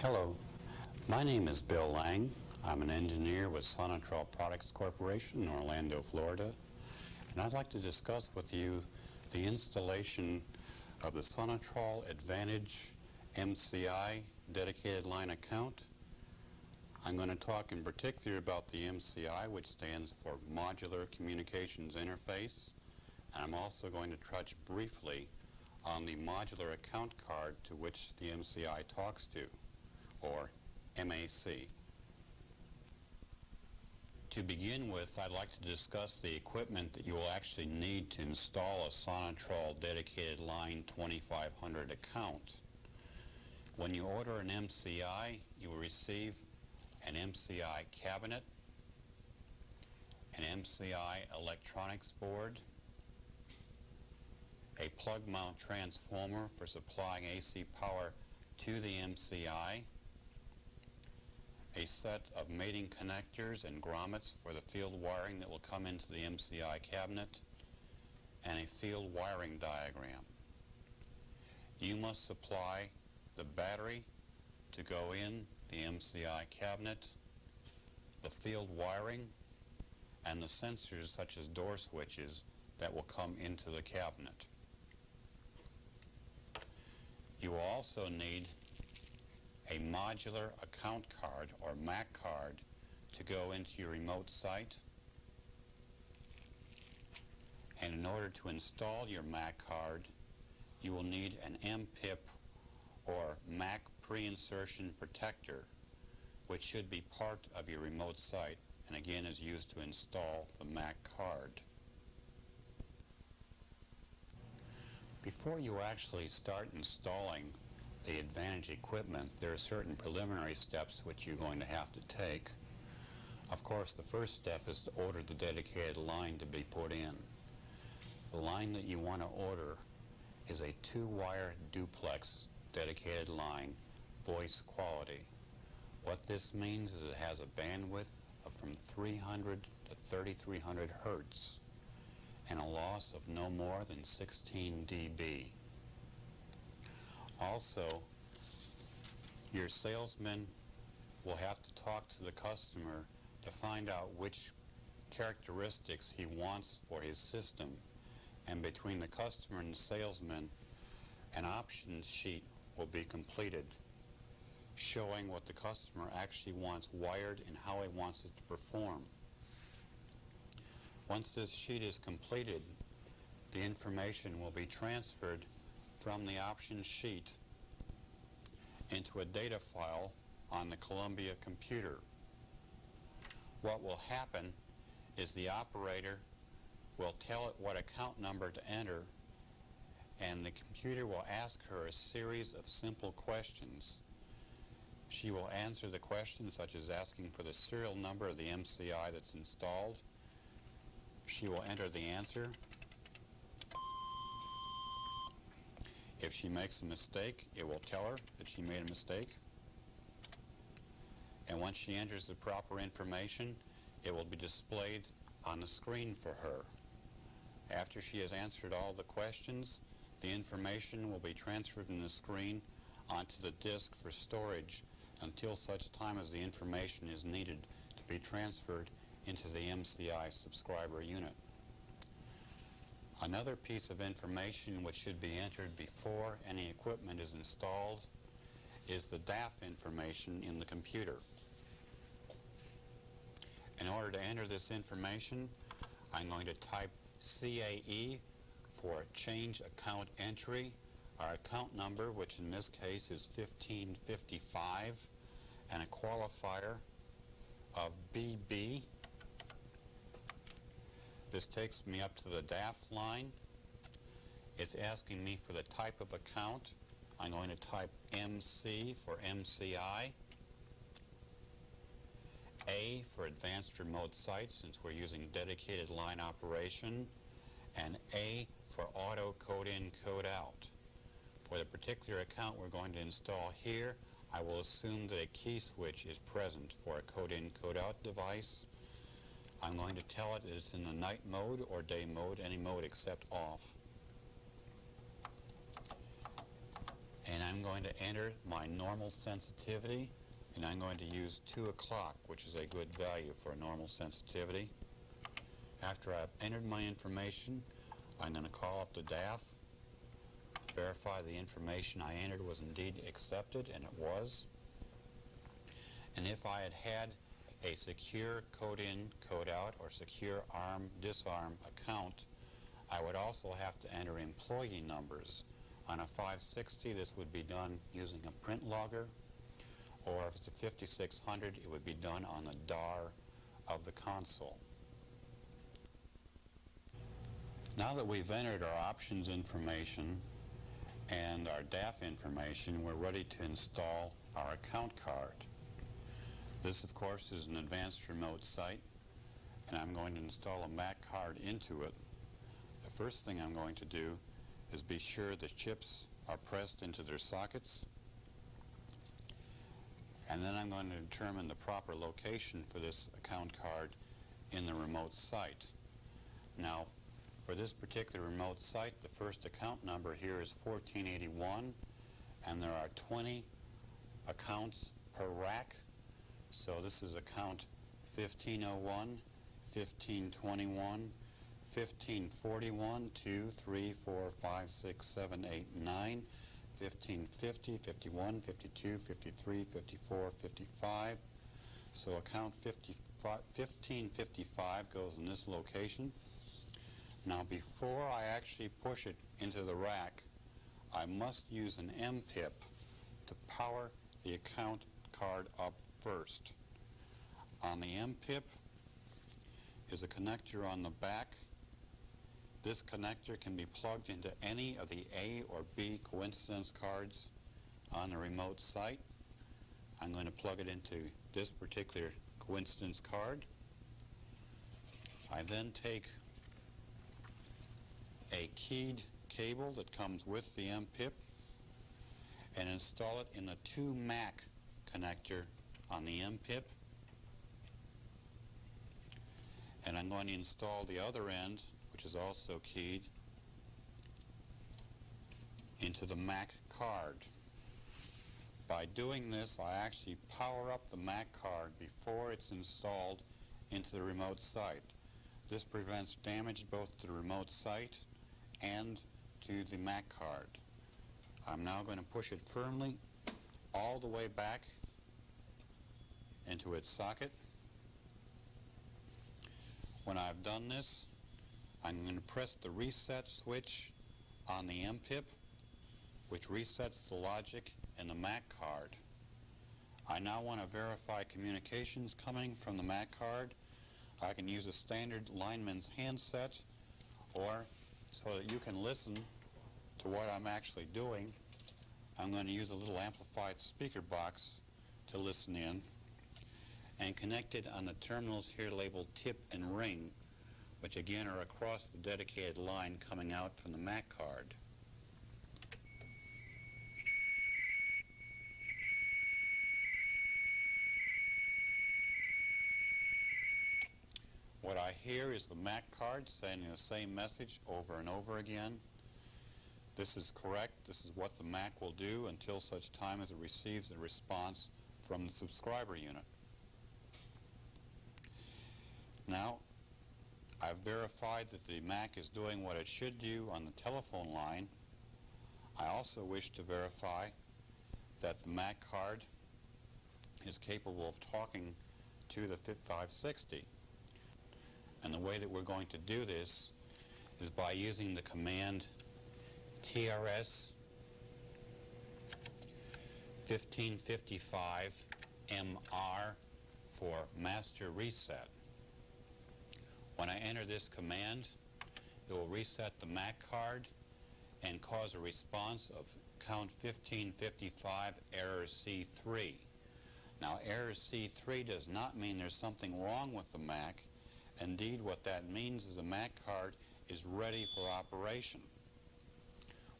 Hello, my name is Bill Lang. I'm an engineer with Sonatrol Products Corporation in Orlando, Florida, and I'd like to discuss with you the installation of the Sonatrol Advantage MCI dedicated line account. I'm going to talk in particular about the MCI, which stands for Modular Communications Interface, and I'm also going to touch briefly on the modular account card to which the MCI talks to, or MAC. To begin with, I'd like to discuss the equipment that you will actually need to install a Sonatrol dedicated line 2500 account. When you order an MCI, you will receive an MCI cabinet, an MCI electronics board, a plug mount transformer for supplying AC power to the MCI, a set of mating connectors and grommets for the field wiring that will come into the MCI cabinet, and a field wiring diagram. You must supply the battery to go in the MCI cabinet, the field wiring, and the sensors such as door switches that will come into the cabinet. You will also need a modular account card, or MAC card, to go into your remote site. And in order to install your MAC card, you will need an MPIP, or MAC pre-insertion protector, which should be part of your remote site, and again is used to install the MAC card. Before you actually start installing the Advantage equipment, there are certain preliminary steps which you're going to have to take. Of course, the first step is to order the dedicated line to be put in. The line that you want to order is a 2-wire duplex dedicated line, voice quality. What this means is it has a bandwidth of from 300 to 3300 hertz and a loss of no more than 16 dB. Also, your salesman will have to talk to the customer to find out which characteristics he wants for his system, and between the customer and the salesman, an options sheet will be completed showing what the customer actually wants wired and how he wants it to perform. Once this sheet is completed, the information will be transferred from the option sheet into a data file on the Columbia computer. What will happen is the operator will tell it what account number to enter, and the computer will ask her a series of simple questions. She will answer the questions such as asking for the serial number of the MCI that's installed. She will enter the answer. If she makes a mistake, it will tell her that she made a mistake. And once she enters the proper information, it will be displayed on the screen for her. After she has answered all the questions, the information will be transferred from the screen onto the disk for storage until such time as the information is needed to be transferred into the MCI subscriber unit. Another piece of information which should be entered before any equipment is installed is the DAF information in the computer. In order to enter this information, I'm going to type CAE for change account entry, our account number, which in this case is 1555, and a qualifier of BB. This takes me up to the DAF line. It's asking me for the type of account. I'm going to type MC for MCI, A for advanced remote site since we're using dedicated line operation, and A for auto code in, code out. For the particular account we're going to install here, I will assume that a key switch is present for a code in, code out device. I'm going to tell it that it's in the night mode or day mode, any mode except off. And I'm I'm going to enter my normal sensitivity, and I'm going to use 2 o'clock, which is a good value for a normal sensitivity. After I've entered my information, I'm going to call up the DAF, verify the information I entered was indeed accepted, and it was. And if I had had a secure code in, code out, or secure ARM, disarm account, I would also have to enter employee numbers. On a 560, this would be done using a print logger, or if it's a 5600, it would be done on the DAR of the console. Now that we've entered our options information and our DAF information, we're ready to install our account card. This, of course, is an advanced remote site, and I'm going to install a Mac card into it. The first thing I'm going to do is be sure the chips are pressed into their sockets, and then I'm going to determine the proper location for this account card in the remote site. Now, for this particular remote site, the first account number here is 1481, and there are 20 accounts per rack. So this is account 1501, 1521, 1541, 2, 3, 4, 5, 6, 7, 8, 9, 1550, 51, 52, 53, 54, 55. So account 1555 goes in this location. Now, before I actually push it into the rack, I must use an MPIP to power the account card up first. On the MPIP is a connector on the back. This connector can be plugged into any of the A or B coincidence cards on the remote site. I'm going to plug it into this particular coincidence card. I then take a keyed cable that comes with the MPIP and install it in the 2 MAC connector on the MPIP. And I'm going to install the other end, which is also keyed, into the Mac card. By doing this, I actually power up the Mac card before it's installed into the remote site. This prevents damage both to the remote site and to the Mac card. I'm now going to push it firmly all the way back into its socket. When I've done this, I'm going to press the reset switch on the MPIP, which resets the logic in the Mac card. I now want to verify communications coming from the Mac card. I can use a standard lineman's handset, or so that you can listen to what I'm actually doing, I'm going to use a little amplified speaker box to listen in, and connected on the terminals here labeled tip and ring, which again are across the dedicated line coming out from the Mac card. What I hear is the Mac card sending the same message over and over again. This is correct. This is what the Mac will do until such time as it receives a response from the subscriber unit. Now, I've verified that the Mac is doing what it should do on the telephone line. I also wish to verify that the Mac card is capable of talking to the 560. And the way that we're going to do this is by using the command TRS 1555 MR for master reset. When I enter this command, it will reset the Mac card and cause a response of count 1555 error C3. Now, error C3 does not mean there's something wrong with the Mac. Indeed, what that means is the Mac card is ready for operation.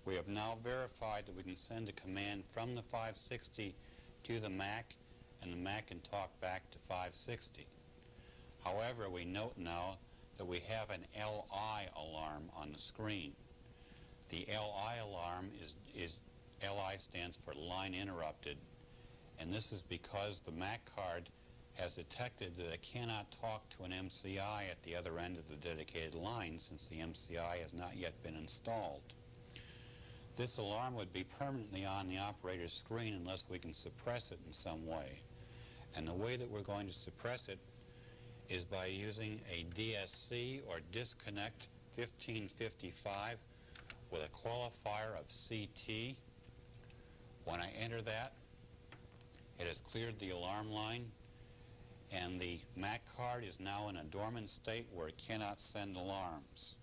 We have now verified that we can send a command from the 560 to the Mac, and the Mac can talk back to 560. However, we note now that we have an LI alarm on the screen. The LI alarm is LI stands for line interrupted, and this is because the MAC card has detected that it cannot talk to an MCI at the other end of the dedicated line since the MCI has not yet been installed. This alarm would be permanently on the operator's screen unless we can suppress it in some way. And the way that we're going to suppress it is by using a DSC or disconnect 1555 with a qualifier of CT. When I enter that, it has cleared the alarm line, and the MAC card is now in a dormant state where it cannot send alarms.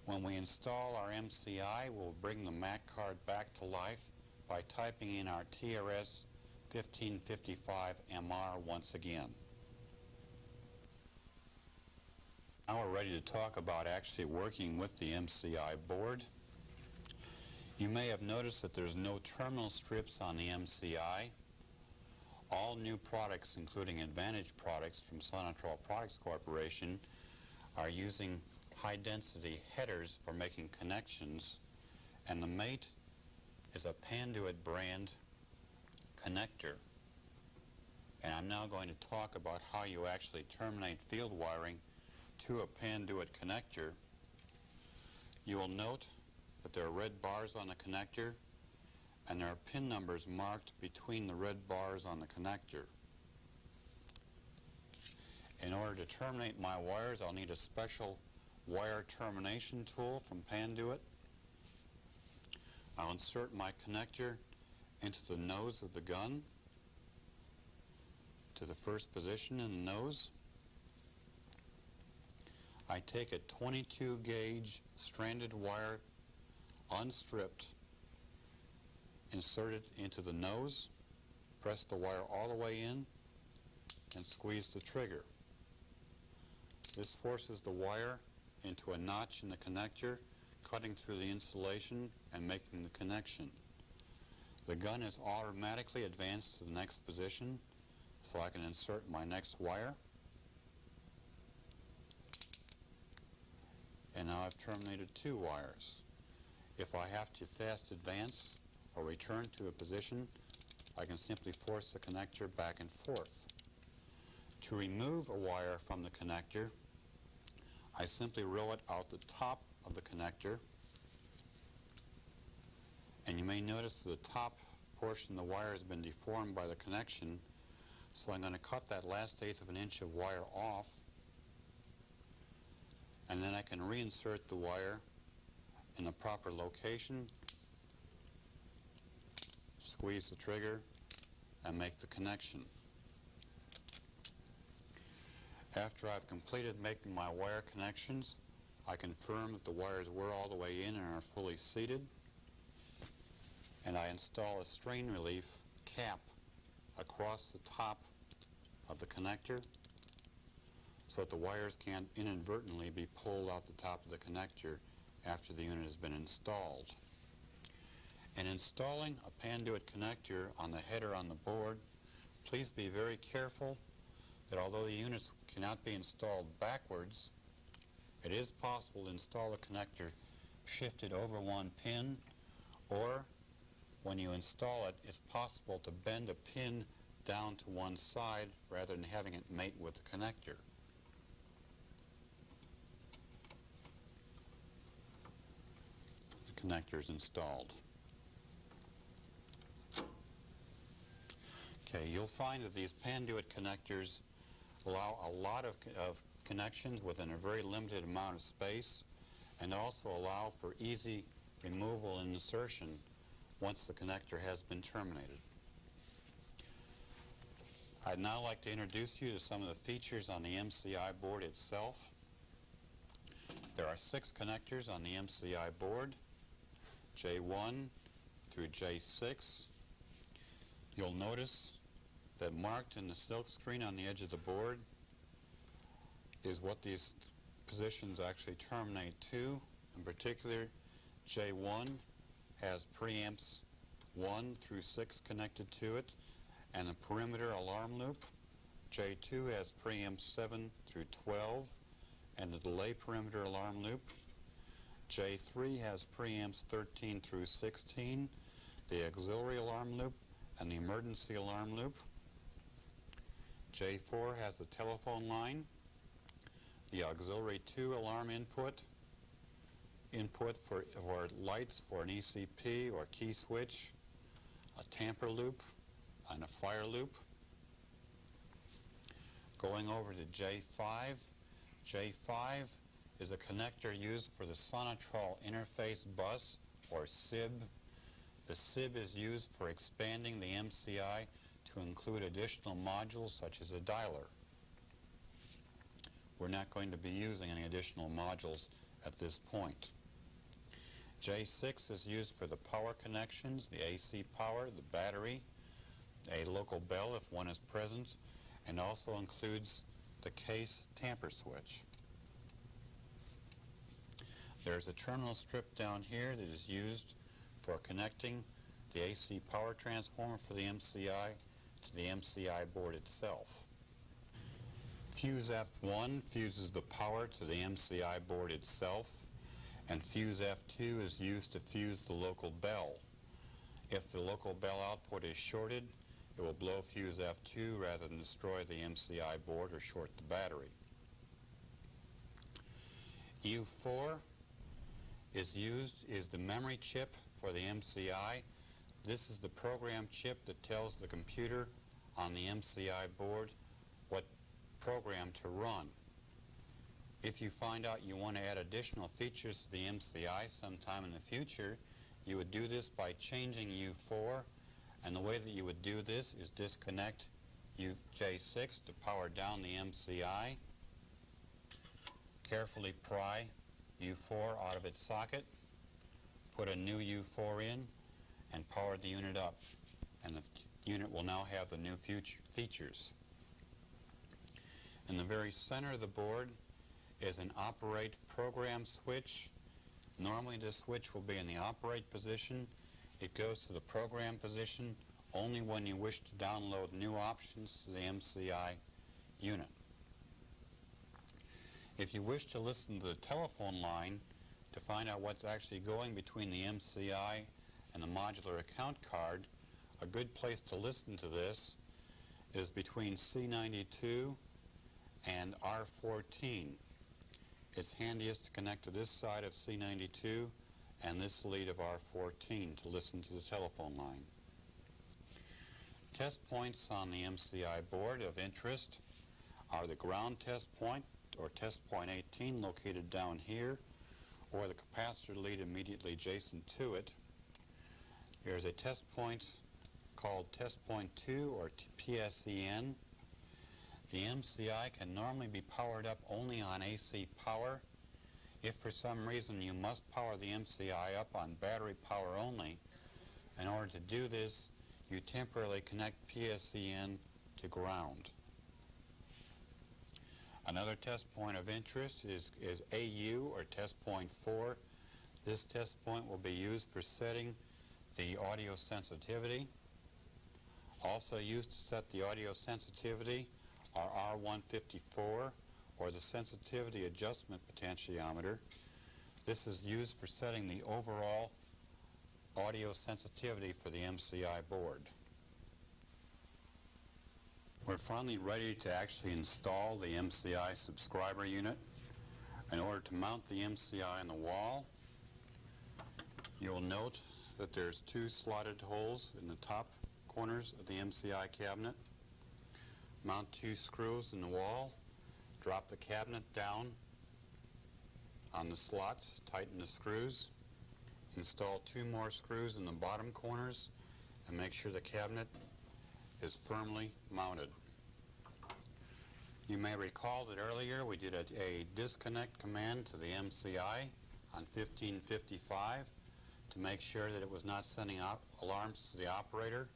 When we install our MCI, we'll bring the MAC card back to life by typing in our TRS 1555MR once again. Now we're ready to talk about actually working with the MCI board. You may have noticed that there's no terminal strips on the MCI. All new products, including Advantage products from Sonatrol Products Corporation, are using high-density headers for making connections, and the mate is a Panduit brand connector. And I'm now going to talk about how you actually terminate field wiring to a Panduit connector. You will note that there are red bars on the connector, and there are pin numbers marked between the red bars on the connector. In order to terminate my wires, I'll need a special wire termination tool from Panduit. I'll insert my connector into the nose of the gun, to the first position in the nose. I take a 22 gauge stranded wire, unstripped, insert it into the nose, press the wire all the way in, and squeeze the trigger. This forces the wire into a notch in the connector, cutting through the insulation and making the connection. The gun is automatically advanced to the next position, so I can insert my next wire. And now I've terminated 2 wires. If I have to fast advance or return to a position, I can simply force the connector back and forth. To remove a wire from the connector, I simply roll it out the top of the connector, and you may notice that the top portion of the wire has been deformed by the connection, so I'm going to cut that last 1/8 of an inch of wire off, and then I can reinsert the wire in the proper location, squeeze the trigger, and make the connection. After I've completed making my wire connections, I confirm that the wires were all the way in and are fully seated, and I install a strain relief cap across the top of the connector so that the wires can't inadvertently be pulled out the top of the connector after the unit has been installed. In installing a Panduit connector on the header on the board, please be very careful that although the units cannot be installed backwards, it is possible to install a connector shifted over one pin, or when you install it, it's possible to bend a pin down to one side rather than having it mate with the connector. The connector is installed. Okay, you'll find that these Panduit connectors allow a lot of connections within a very limited amount of space, and also allow for easy removal and insertion once the connector has been terminated. I'd now like to introduce you to some of the features on the MCI board itself. There are 6 connectors on the MCI board, J1 through J6. You'll notice that marked in the silk screen on the edge of the board is what these positions actually terminate to. In particular, J1 has preamps 1 through 6 connected to it and a perimeter alarm loop. J2 has preamps 7 through 12 and a delay perimeter alarm loop. J3 has preamps 13 through 16 the auxiliary alarm loop, and the emergency alarm loop. J4 has the telephone line, the auxiliary 2 alarm input for lights for an ECP or key switch, a tamper loop, and a fire loop. Going over to J5, J5 is a connector used for the Sonatrol interface bus, or SIB. The SIB is used for expanding the MCI to include additional modules such as a dialer. We're not going to be using any additional modules at this point. J6 is used for the power connections, the AC power, the battery, a local bell if one is present, and also includes the case tamper switch. There's a terminal strip down here that is used for connecting the AC power transformer for the MCI to the MCI board itself. Fuse F1 fuses the power to the MCI board itself, and fuse F2 is used to fuse the local bell. If the local bell output is shorted, it will blow fuse F2 rather than destroy the MCI board or short the battery. U4 is the memory chip for the MCI. This is the program chip that tells the computer on the MCI board what program to run. If you find out you want to add additional features to the MCI sometime in the future, you would do this by changing U4, and the way that you would do this is disconnect J6 to power down the MCI, carefully pry U4 out of its socket, put a new U4 in, and power the unit up, and the unit will now have the new features. In the very center of the board is an operate program switch. Normally this switch will be in the operate position. It goes to the program position only when you wish to download new options to the MCI unit. If you wish to listen to the telephone line to find out what's actually going between the MCI and the modular account card, a good place to listen to this is between C92 and R14. It's handiest to connect to this side of C92 and this lead of R14 to listen to the telephone line. Test points on the MCI board of interest are the ground test point, or test point 18, located down here, or the capacitor lead immediately adjacent to it. There's a test point called test point 2, or PSEN. The MCI can normally be powered up only on AC power. If for some reason you must power the MCI up on battery power only, in order to do this, you temporarily connect PSEN to ground. Another test point of interest is AU, or test point 4. This test point will be used for setting the audio sensitivity. Also used to set the audio sensitivity are R154, or the sensitivity adjustment potentiometer. This is used for setting the overall audio sensitivity for the MCI board. We're finally ready to actually install the MCI subscriber unit. In order to mount the MCI on the wall, you'll note that there's two slotted holes in the top corners of the MCI cabinet. Mount two screws in the wall, drop the cabinet down on the slots, tighten the screws, install two more screws in the bottom corners, and make sure the cabinet is firmly mounted. You may recall that earlier we did a disconnect command to the MCI on 1555 to make sure that it was not sending alarms to the operator.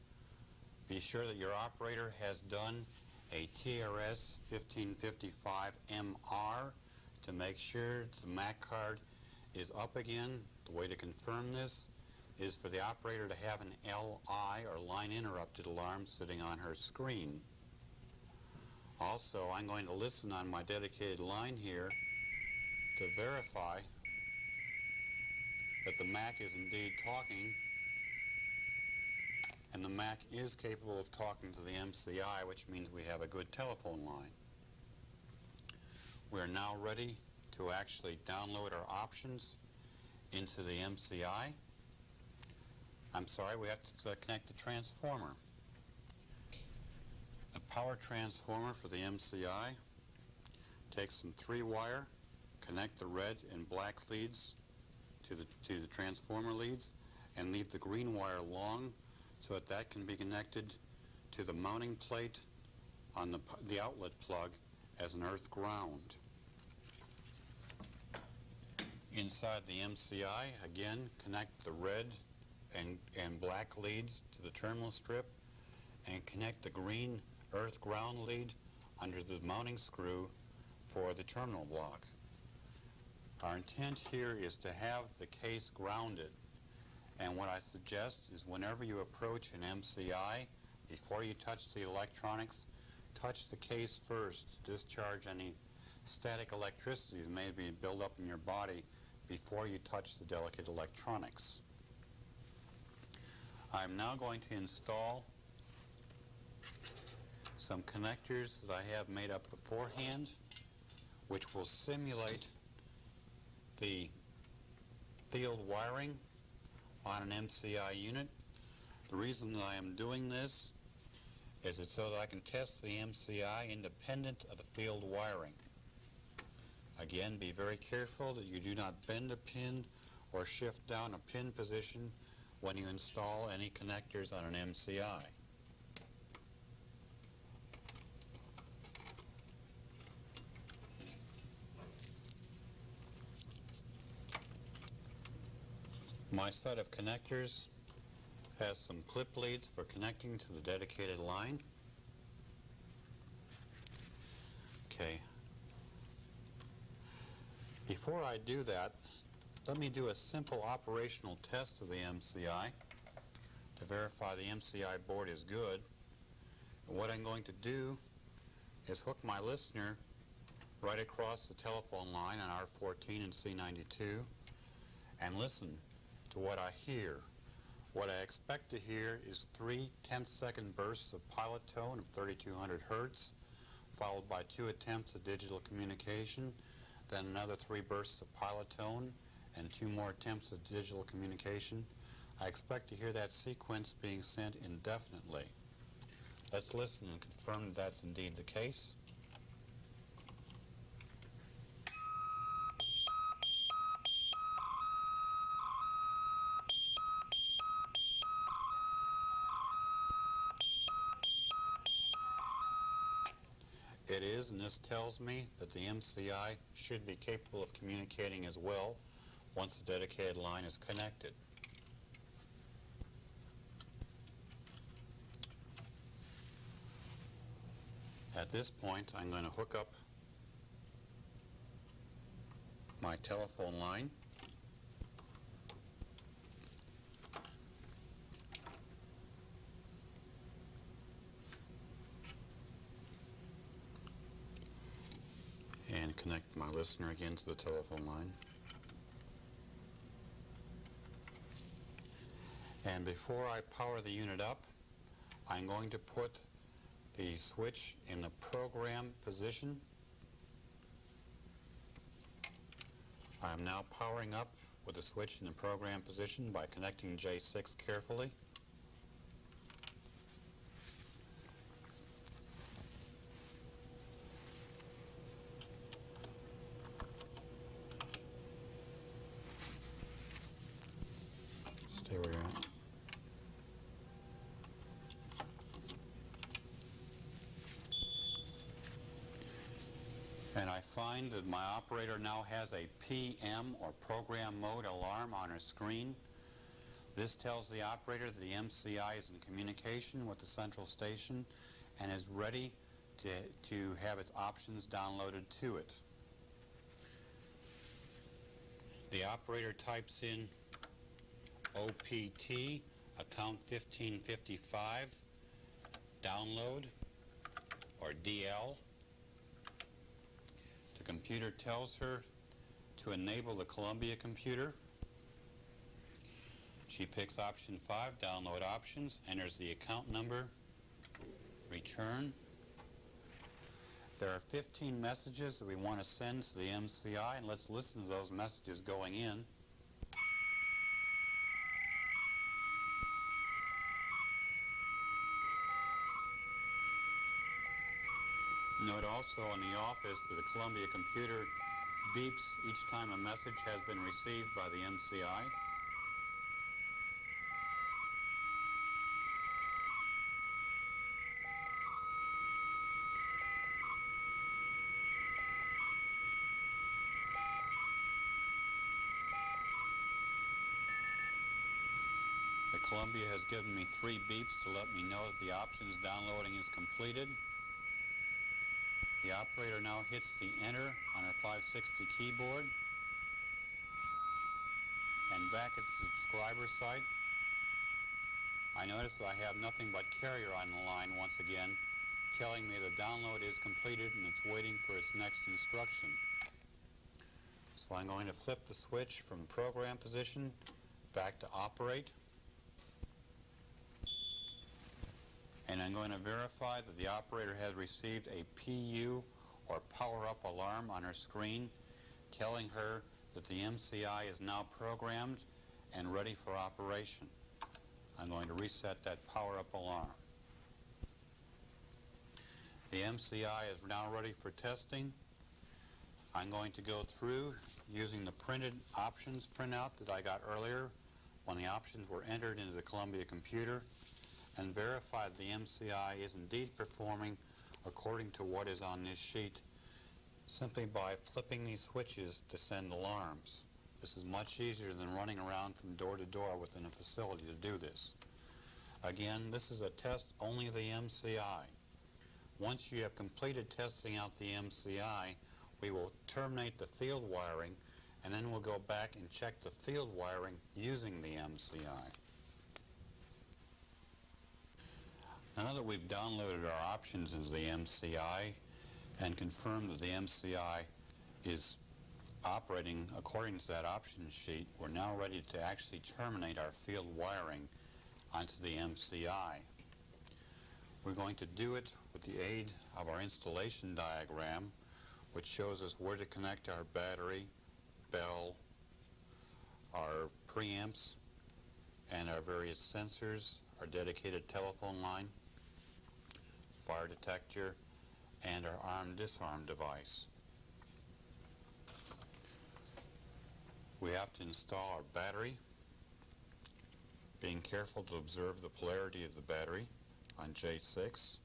Be sure that your operator has done a TRS 1555MR to make sure the MAC card is up again. The way to confirm this is for the operator to have an LI, or line interrupted alarm, sitting on her screen. Also, I'm going to listen on my dedicated line here to verify that the MAC is indeed talking and the Mac is capable of talking to the MCI, which means we have a good telephone line. We're now ready to actually download our options into the MCI. I'm sorry, we have to connect the transformer. The power transformer for the MCI takes some 3-wire, connect the red and black leads to the transformer leads, and leave the green wire long so that that can be connected to the mounting plate on the outlet plug as an earth ground. Inside the MCI, again, connect the red and black leads to the terminal strip and connect the green earth ground lead under the mounting screw for the terminal block. Our intent here is to have the case grounded, and what I suggest is whenever you approach an MCI, before you touch the electronics, touch the case first to discharge any static electricity that may be built up in your body before you touch the delicate electronics. I'm now going to install some connectors that I have made up beforehand, which will simulate the field wiring on an MCI unit. The reason that I am doing this is it's so that I can test the MCI independent of the field wiring. Again, be very careful that you do not bend a pin or shift down a pin position when you install any connectors on an MCI. My set of connectors has some clip leads for connecting to the dedicated line. Okay. Before I do that, let me do a simple operational test of the MCI to verify the MCI board is good. And what I'm going to do is hook my listener right across the telephone line on R14 and C92 and listen to what I hear. What I expect to hear is 3 10-second bursts of pilot tone of 3200 hertz, followed by 2 attempts at digital communication, then another 3 bursts of pilot tone, and 2 more attempts at digital communication. I expect to hear that sequence being sent indefinitely. Let's listen and confirm that that's indeed the case. It is, and this tells me that the MCI should be capable of communicating as well once the dedicated line is connected. At this point, I'm going to hook up my telephone line. And connect my listener again to the telephone line. And before I power the unit up, I'm going to put the switch in the program position. I'm now powering up with the switch in the program position by connecting J6 carefully. Stay where you're at. And I find that my operator now has a PM or program mode alarm on her screen. This tells the operator that the MCI is in communication with the central station and is ready to have its options downloaded to it. The operator types in OPT, account 1555, download, or DL. The computer tells her to enable the Columbia computer. She picks option 5, download options, enters the account number, return. There are 15 messages that we want to send to the MCI, and let's listen to those messages going in. Note also in the office that the Columbia computer beeps each time a message has been received by the MCI. The Columbia has given me 3 beeps to let me know that the options downloading is completed. The operator now hits the enter on her 560 keyboard. And back at the subscriber site, I notice that I have nothing but carrier on the line once again, telling me the download is completed and it's waiting for its next instruction. So I'm going to flip the switch from program position back to operate. And I'm going to verify that the operator has received a PU or power-up alarm on her screen telling her that the MCI is now programmed and ready for operation. I'm going to reset that power-up alarm. The MCI is now ready for testing. I'm going to go through using the printed options printout that I got earlier when the options were entered into the Columbia computer, and verify that the MCI is indeed performing according to what is on this sheet simply by flipping these switches to send alarms. This is much easier than running around from door to door within a facility to do this. Again, this is a test only of the MCI. Once you have completed testing out the MCI, we will terminate the field wiring, and then we'll go back and check the field wiring using the MCI. Now that we've downloaded our options into the MCI and confirmed that the MCI is operating according to that option sheet, we're now ready to actually terminate our field wiring onto the MCI. We're going to do it with the aid of our installation diagram, which shows us where to connect our battery, bell, our preamps, and our various sensors, our dedicated telephone line, fire detector, and our arm-disarm device. We have to install our battery, being careful to observe the polarity of the battery on J6.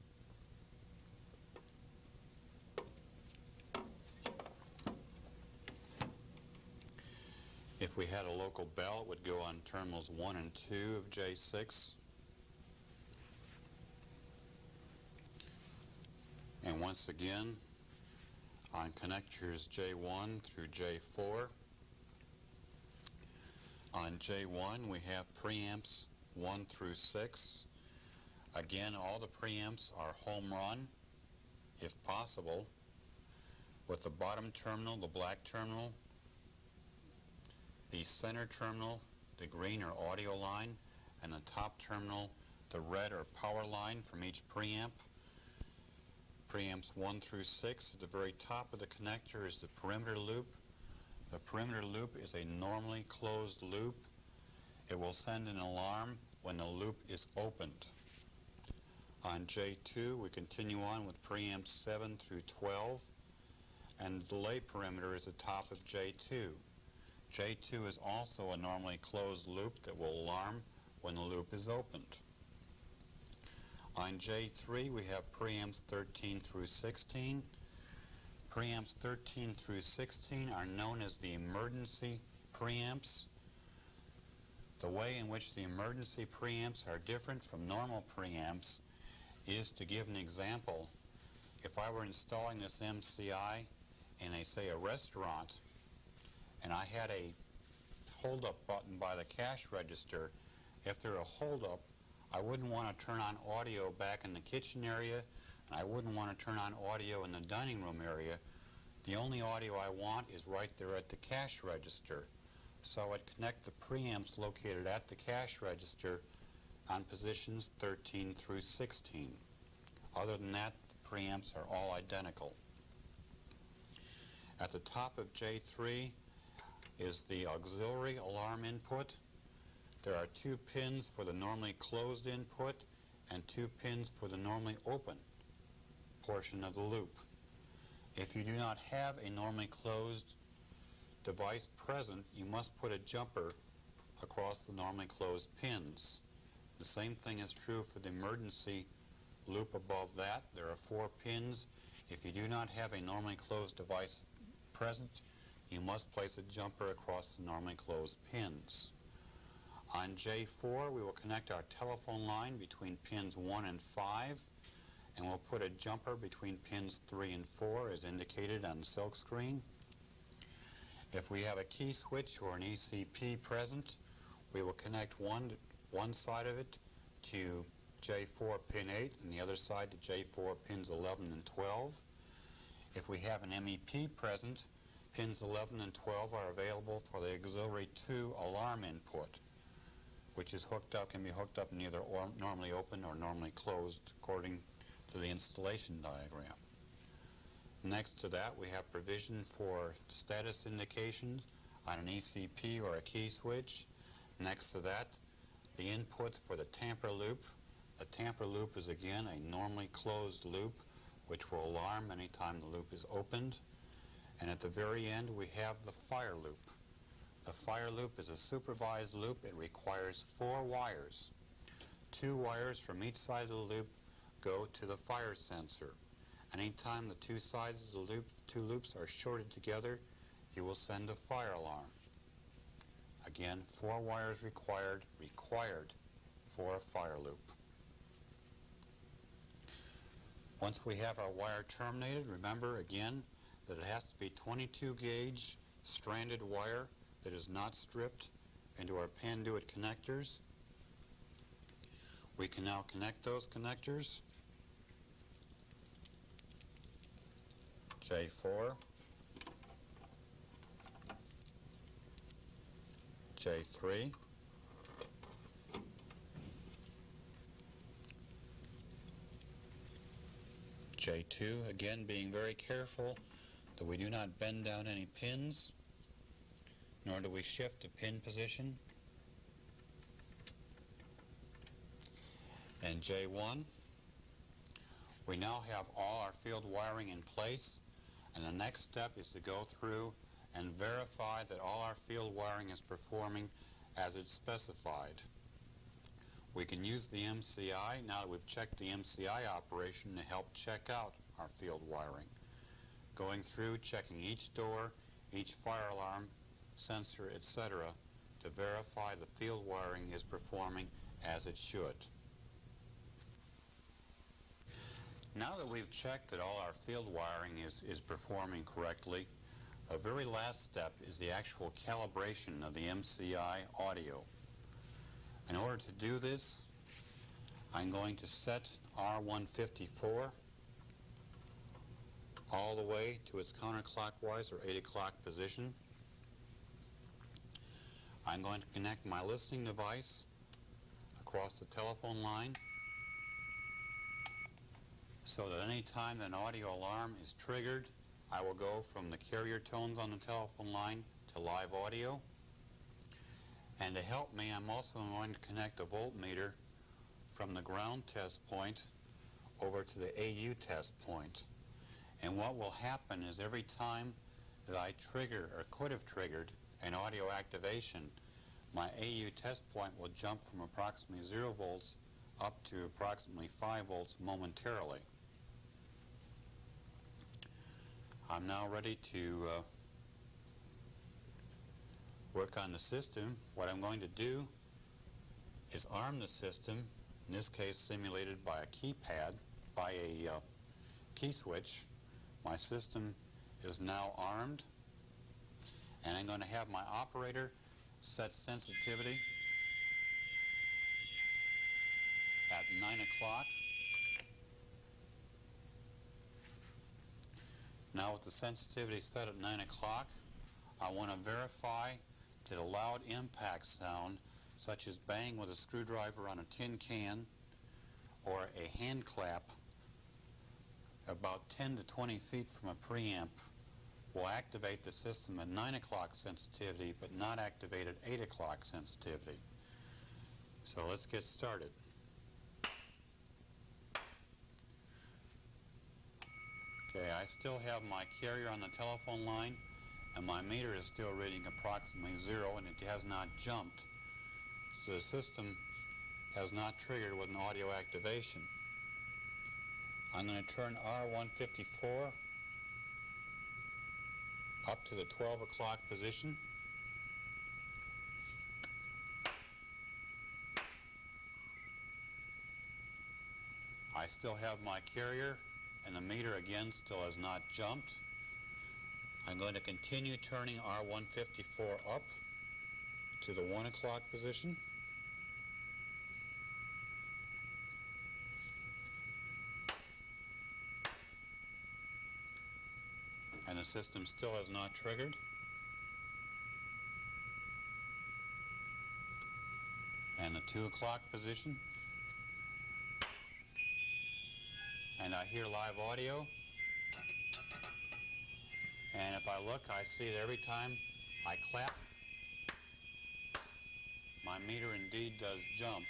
If we had a local bell, it would go on terminals 1 and 2 of J6. And once again, on connectors J1 through J4. On J1, we have preamps 1 through 6. Again, all the preamps are home run, if possible, with the bottom terminal, the black terminal, the center terminal, the green or audio line, and the top terminal, the red or power line from each preamp. Preamps 1 through 6, at the very top of the connector is the perimeter loop. The perimeter loop is a normally closed loop. It will send an alarm when the loop is opened. On J2, we continue on with preamps 7 through 12, and the delay perimeter is the top of J2. J2 is also a normally closed loop that will alarm when the loop is opened. On J3, we have preamps 13 through 16. Preamps 13 through 16 are known as the emergency preamps. The way in which the emergency preamps are different from normal preamps is, to give an example, if I were installing this MCI in, say, a restaurant, and I had a hold-up button by the cash register, if there were a hold-up, I wouldn't want to turn on audio back in the kitchen area, and I wouldn't want to turn on audio in the dining room area. The only audio I want is right there at the cash register. so I'd connect the preamps located at the cash register on positions 13 through 16. Other than that, the preamps are all identical. At the top of J3 is the auxiliary alarm input. There are 2 pins for the normally closed input and 2 pins for the normally open portion of the loop. If you do not have a normally closed device present, you must put a jumper across the normally closed pins. The same thing is true for the emergency loop above that. There are 4 pins. If you do not have a normally closed device present, you must place a jumper across the normally closed pins. On J4, we will connect our telephone line between pins 1 and 5, and we'll put a jumper between pins 3 and 4 as indicated on the silk screen. If we have a key switch or an ECP present, we will connect one side of it to J4 pin 8 and the other side to J4 pins 11 and 12. If we have an MEP present, pins 11 and 12 are available for the auxiliary 2 alarm input, which is can be hooked up in either normally open or normally closed according to the installation diagram. Next to that, we have provision for status indications on an ECP or a key switch. Next to that, the inputs for the tamper loop. The tamper loop is again a normally closed loop which will alarm anytime the loop is opened. And at the very end, we have the fire loop. The fire loop is a supervised loop. It requires 4 wires. 2 wires from each side of the loop go to the fire sensor. Anytime the 2 sides of the loop, 2 loops are shorted together, you will send a fire alarm. Again, 4 wires required for a fire loop. Once we have our wire terminated, remember again that it has to be 22 gauge stranded wire that is not stripped into our Panduit connectors. We can now connect those connectors. J4, J3, J2, again being very careful that we do not bend down any pins, nor do we shift the pin position. And J1, we now have all our field wiring in place, and the next step is to go through and verify that all our field wiring is performing as it's specified. We can use the MCI, now that we've checked the MCI operation, to help check out our field wiring. Going through, checking each door, each fire alarm, sensor, etc., to verify the field wiring is performing as it should. Now that we've checked that all our field wiring is performing correctly, a very last step is the actual calibration of the MCI audio. In order to do this, I'm going to set R154 all the way to its counterclockwise or 8 o'clock position. I'm going to connect my listening device across the telephone line so that any time that an audio alarm is triggered, I will go from the carrier tones on the telephone line to live audio. And to help me, I'm also going to connect a voltmeter from the ground test point over to the AU test point. And what will happen is every time that I trigger or could have triggered an audio activation, my AU test point will jump from approximately 0 volts up to approximately 5 volts momentarily. I'm now ready to work on the system. What I'm going to do is arm the system, in this case simulated by a keypad, by a key switch. My system is now armed, and I'm going to have my operator set sensitivity at 9 o'clock. Now with the sensitivity set at 9 o'clock, I want to verify that a loud impact sound, such as bang with a screwdriver on a tin can or a hand clap about 10 to 20 feet from a preamp, will activate the system at 9 o'clock sensitivity but not activate at 8 o'clock sensitivity. So let's get started. Okay, I still have my carrier on the telephone line, and my meter is still reading approximately 0, and it has not jumped. So the system has not triggered with an audio activation. I'm going to turn R154 up to the 12 o'clock position. I still have my carrier, and the meter again still has not jumped. I'm going to continue turning R154 up to the 1 o'clock position. And the system still has not triggered. And the 2 o'clock position. And I hear live audio. And if I look, I see that every time I clap, my meter indeed does jump.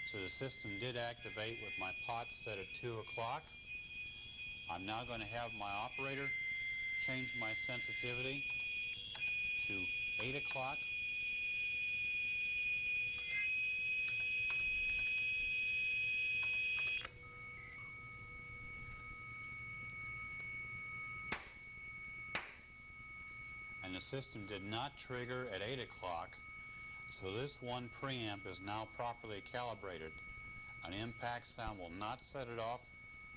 So the system did activate with my pot set at 2 o'clock. I'm now going to have my operator change my sensitivity to 8 o'clock. And the system did not trigger at 8 o'clock, so this one preamp is now properly calibrated. An impact sound will not set it off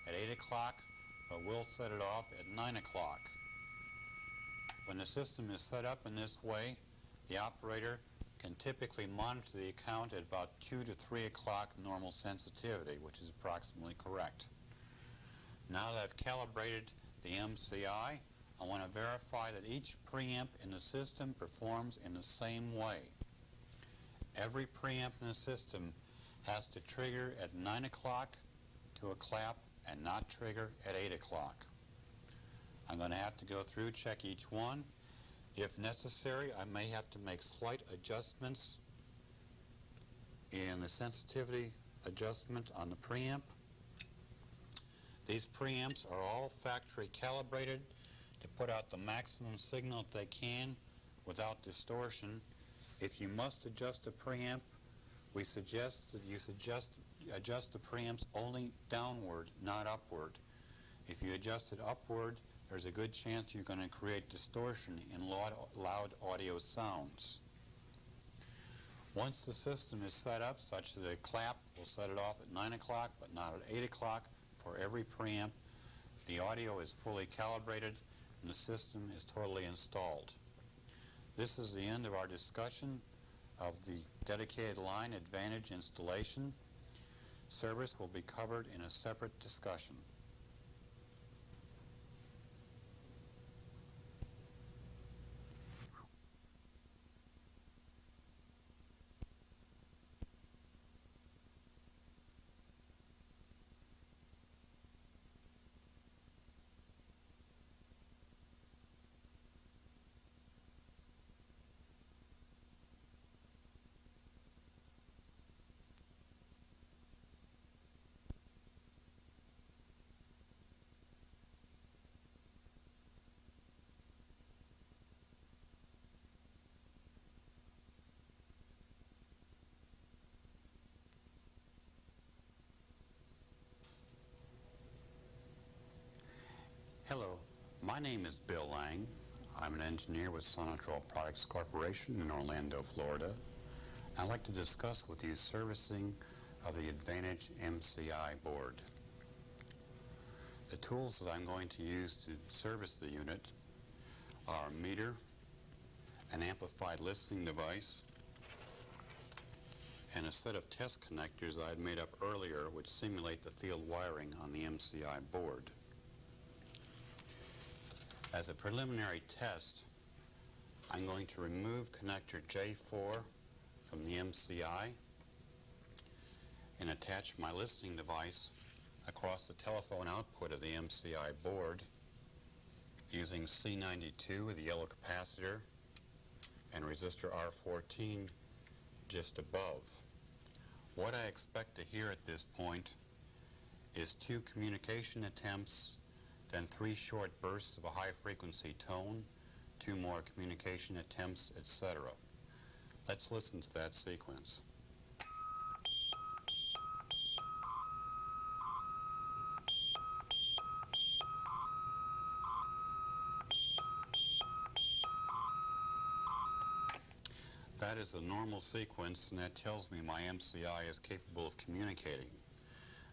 at 8 o'clock, but will set it off at 9 o'clock. When the system is set up in this way, the operator can typically monitor the account at about 2 to 3 o'clock normal sensitivity, which is approximately correct. Now that I've calibrated the MCI, I want to verify that each preamp in the system performs in the same way. Every preamp in the system has to trigger at 9 o'clock to a clap and not trigger at 8 o'clock. I'm going to have to go through, check each one. If necessary, I may have to make slight adjustments in the sensitivity adjustment on the preamp. These preamps are all factory calibrated to put out the maximum signal that they can without distortion. If you must adjust a preamp, we suggest that you adjust the preamps only downward, not upward. If you adjust it upward, there's a good chance you're going to create distortion in loud audio sounds. Once the system is set up such that a clap will set it off at 9 o'clock but not at 8 o'clock for every preamp, the audio is fully calibrated and the system is totally installed. This is the end of our discussion of the dedicated line Advantage installation. Service will be covered in a separate discussion. Hello, my name is Bill Lang. I'm an engineer with Sonatrol Products Corporation in Orlando, Florida. I'd like to discuss with you servicing of the Advantage MCI board. The tools that I'm going to use to service the unit are a meter, an amplified listening device, and a set of test connectors that I had made up earlier which simulate the field wiring on the MCI board. As a preliminary test, I'm going to remove connector J4 from the MCI and attach my listening device across the telephone output of the MCI board using C92 with the yellow capacitor and resistor R14 just above. What I expect to hear at this point is 2 communication attempts, then 3 short bursts of a high-frequency tone, 2 more communication attempts, etc. Let's listen to that sequence. That is a normal sequence, and that tells me my MCI is capable of communicating.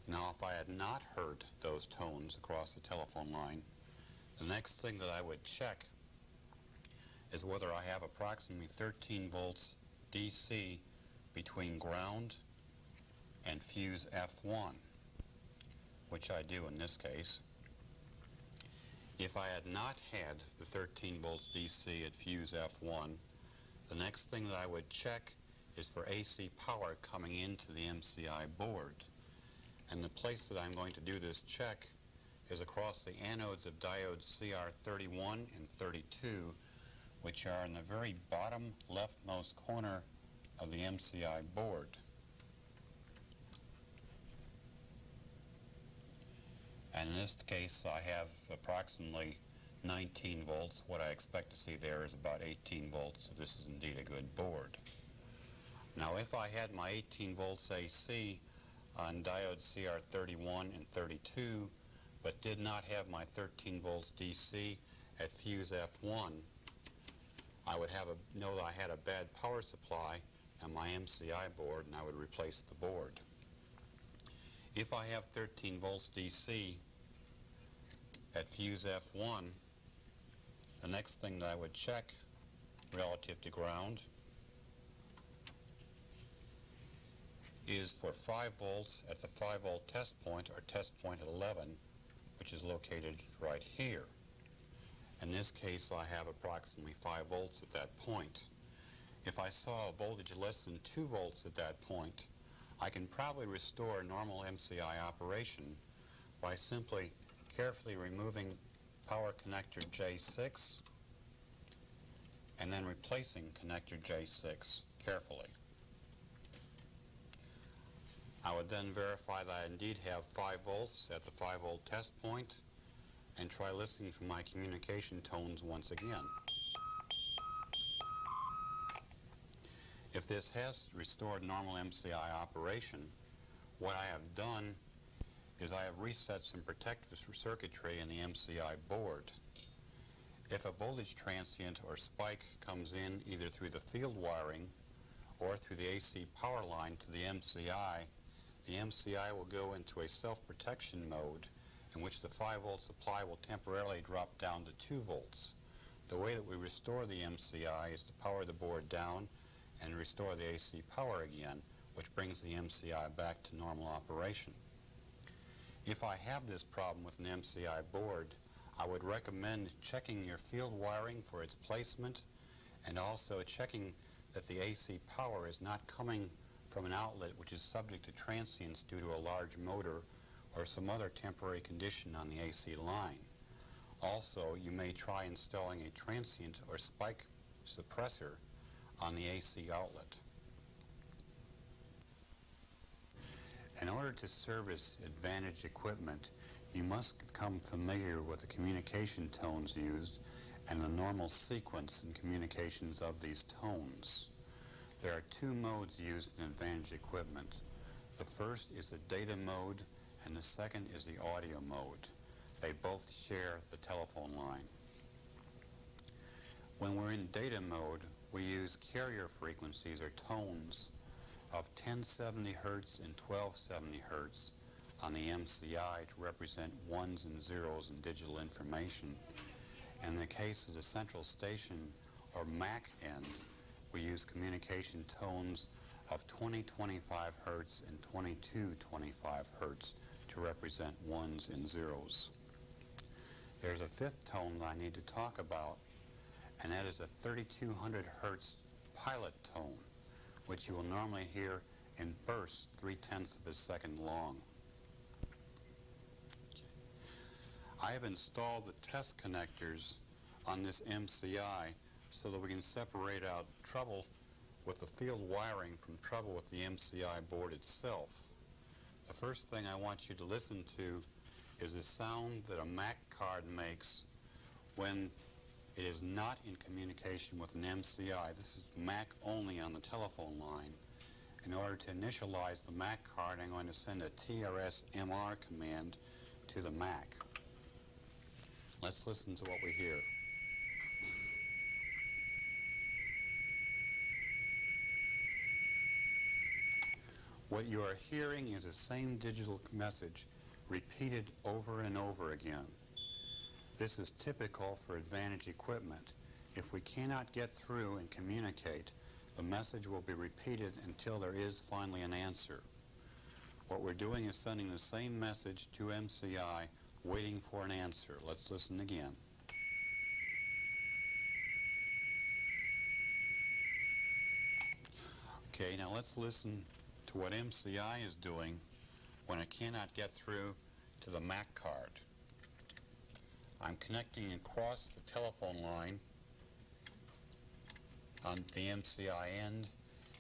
Now, if I had not heard those tones across the telephone line, the next thing that I would check is whether I have approximately 13 volts DC between ground and fuse F1, which I do in this case. If I had not had the 13 volts DC at fuse F1, the next thing that I would check is for AC power coming into the MCI board. And the place that I'm going to do this check is across the anodes of diodes CR31 and 32, which are in the very bottom leftmost corner of the MCI board. And in this case, I have approximately 19 volts. What I expect to see there is about 18 volts, so this is indeed a good board. Now, if I had my 18 volts AC on diodes CR31 and 32, but did not have my 13 volts DC at fuse F1, I would know that I had a bad power supply on my MCI board, and I would replace the board. If I have 13 volts DC at fuse F1, the next thing that I would check relative to ground is for 5 volts at the 5 volt test point, or test point 11, which is located right here. In this case, I have approximately 5 volts at that point. If I saw a voltage less than 2 volts at that point, I can probably restore normal MCI operation by simply carefully removing power connector J6 and then replacing connector J6 carefully. I would then verify that I indeed have 5 volts at the 5 volt test point and try listening for my communication tones once again. If this has restored normal MCI operation, what I have done is I have reset some protective circuitry in the MCI board. If a voltage transient or spike comes in either through the field wiring or through the AC power line to the MCI will go into a self-protection mode in which the 5 volt supply will temporarily drop down to 2 volts. The way that we restore the MCI is to power the board down and restore the AC power again, which brings the MCI back to normal operation. If I have this problem with an MCI board, I would recommend checking your field wiring for its placement and also checking that the AC power is not coming from an outlet which is subject to transients due to a large motor or some other temporary condition on the AC line. Also, you may try installing a transient or spike suppressor on the AC outlet. In order to service Advantage equipment, you must become familiar with the communication tones used and the normal sequence and communications of these tones. There are 2 modes used in Advantage equipment. The first is the data mode and the second is the audio mode. They both share the telephone line. When we're in data mode, we use carrier frequencies or tones of 1070 Hertz and 1270 Hertz on the MCI to represent ones and zeros in digital information. In the case of the central station or MAC end, we use communication tones of 2025 Hertz and 2225 Hertz to represent ones and zeros. There's a 5th tone that I need to talk about, and that is a 3200 hertz pilot tone, which you will normally hear in bursts 3/10 of a second long. I have installed the test connectors on this MCI so that we can separate out trouble with the field wiring from trouble with the MCI board itself. The first thing I want you to listen to is the sound that a Mac card makes when it is not in communication with an MCI. This is Mac only on the telephone line. In order to initialize the Mac card, I'm going to send a TRS-MR command to the Mac. Let's listen to what we hear. What you are hearing is the same digital message repeated over and over again. This is typical for Advantage equipment. If we cannot get through and communicate, the message will be repeated until there is finally an answer. What we're doing is sending the same message to MCI, waiting for an answer. Let's listen again. Okay, now let's listen to what MCI is doing when it cannot get through to the Mac card. I'm connecting across the telephone line on the MCI end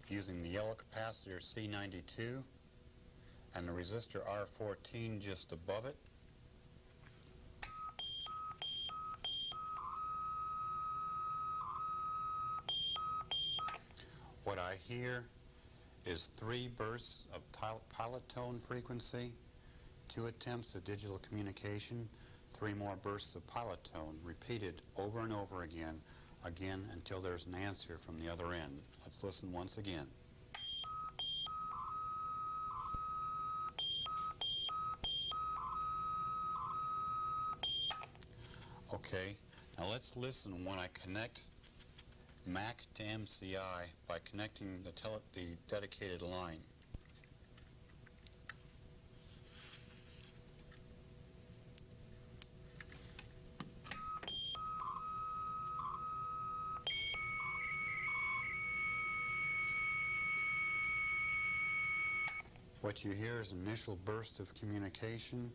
using the yellow capacitor C92 and the resistor R14 just above it. What I hear is 3 bursts of pilot tone frequency, 2 attempts at digital communication, 3 more bursts of pilot tone, repeated over and over again until there's an answer from the other end. Let's listen once again. Okay, now let's listen when I connect Mac to MCI by connecting the dedicated line. What you hear is an initial burst of communication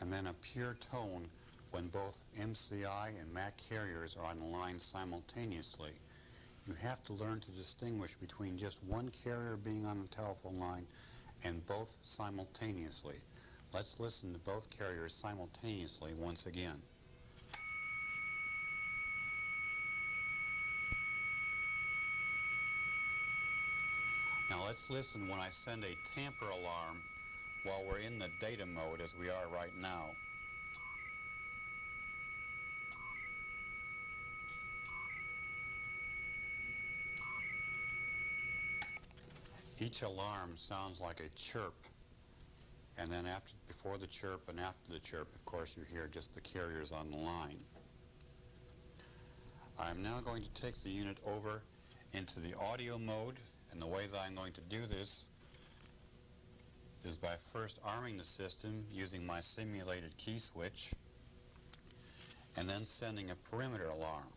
and then a pure tone when both MCI and Mac carriers are on the line simultaneously. You have to learn to distinguish between just one carrier being on the telephone line and both simultaneously. Let's listen to both carriers simultaneously once again. Now let's listen when I send a tamper alarm while we're in the data mode as we are right now. Each alarm sounds like a chirp, and then before the chirp and after the chirp, of course, you hear just the carriers on the line. I'm now going to take the unit over into the audio mode, and the way that I'm going to do this is by first arming the system using my simulated key switch, and then sending a perimeter alarm.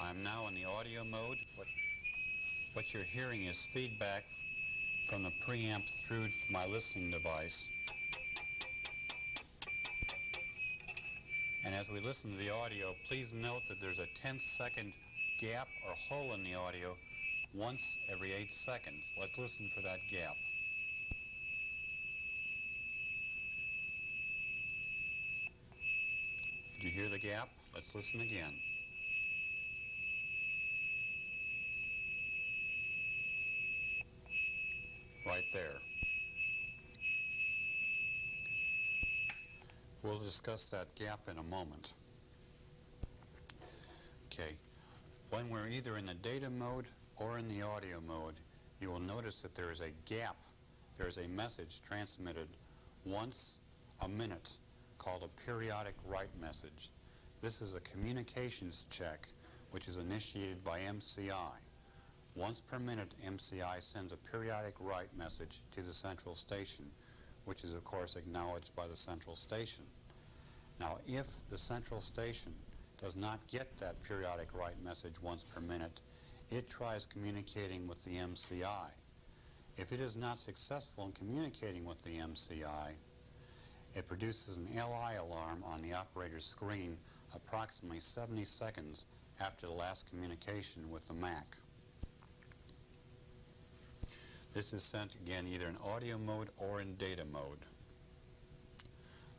I'm now in the audio mode. What you're hearing is feedback from the preamp through my listening device. And as we listen to the audio, please note that there's a 10-second gap or hole in the audio once every 8 seconds. Let's listen for that gap. Did you hear the gap? Let's listen again. Right there. We'll discuss that gap in a moment. Okay. When we're either in the data mode or in the audio mode, you will notice that there is a gap. There is a message transmitted once a minute called a periodic write message. This is a communications check which is initiated by MCI. Once per minute, MCI sends a periodic write message to the central station, which is, of course, acknowledged by the central station. Now, if the central station does not get that periodic write message once per minute, it tries communicating with the MCI. If it is not successful in communicating with the MCI, it produces an LI alarm on the operator's screen approximately 70 seconds after the last communication with the Mac. This is sent again either in audio mode or in data mode.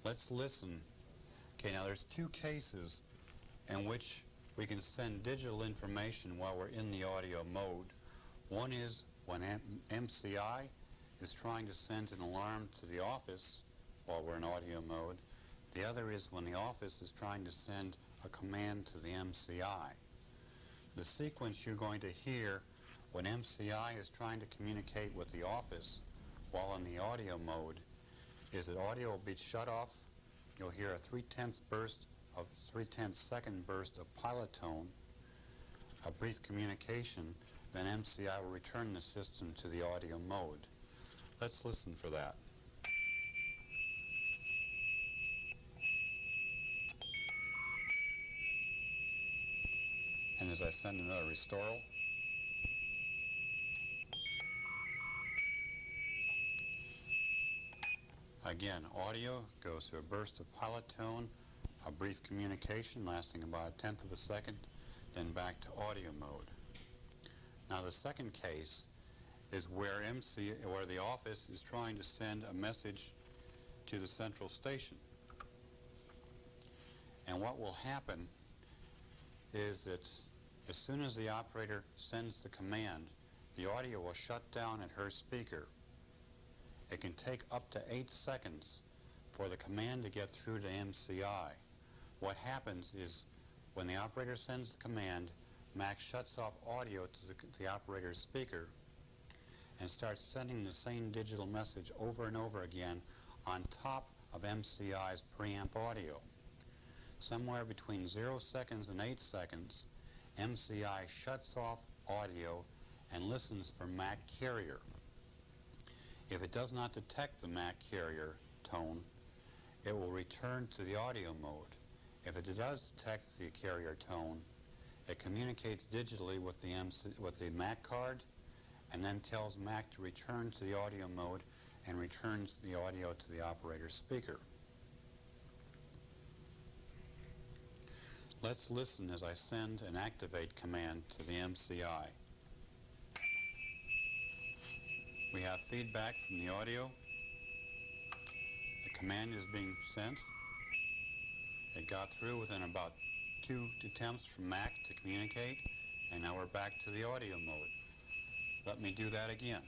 Let's listen. Okay, now there's two cases in which we can send digital information while we're in the audio mode. One is when MCI is trying to send an alarm to the office while we're in audio mode. The other is when the office is trying to send a command to the MCI. The sequence you're going to hear when MCI is trying to communicate with the office while in the audio mode is that audio will be shut off. You'll hear a 3/10 second burst of pilot tone, a brief communication, then MCI will return the system to the audio mode. Let's listen for that. And as I send another restoral, again, audio goes through a burst of pilot tone, a brief communication lasting about 1/10 of a second, then back to audio mode. Now the second case is where the office is trying to send a message to the central station. And what will happen is that as soon as the operator sends the command, the audio will shut down at her speaker. It can take up to 8 seconds for the command to get through to MCI. What happens is when the operator sends the command, Mac shuts off audio to the operator's speaker and starts sending the same digital message over and over again on top of MCI's preamp audio. Somewhere between 0 seconds and 8 seconds, MCI shuts off audio and listens for Mac carrier. If it does not detect the Mac carrier tone, it will return to the audio mode. If it does detect the carrier tone, it communicates digitally with the Mac card and then tells Mac to return to the audio mode and returns the audio to the operator's speaker. Let's listen as I send an activate command to the MCI. We have feedback from the audio. The command is being sent. It got through within about 2 attempts from Mac to communicate, and now we're back to the audio mode. Let me do that again.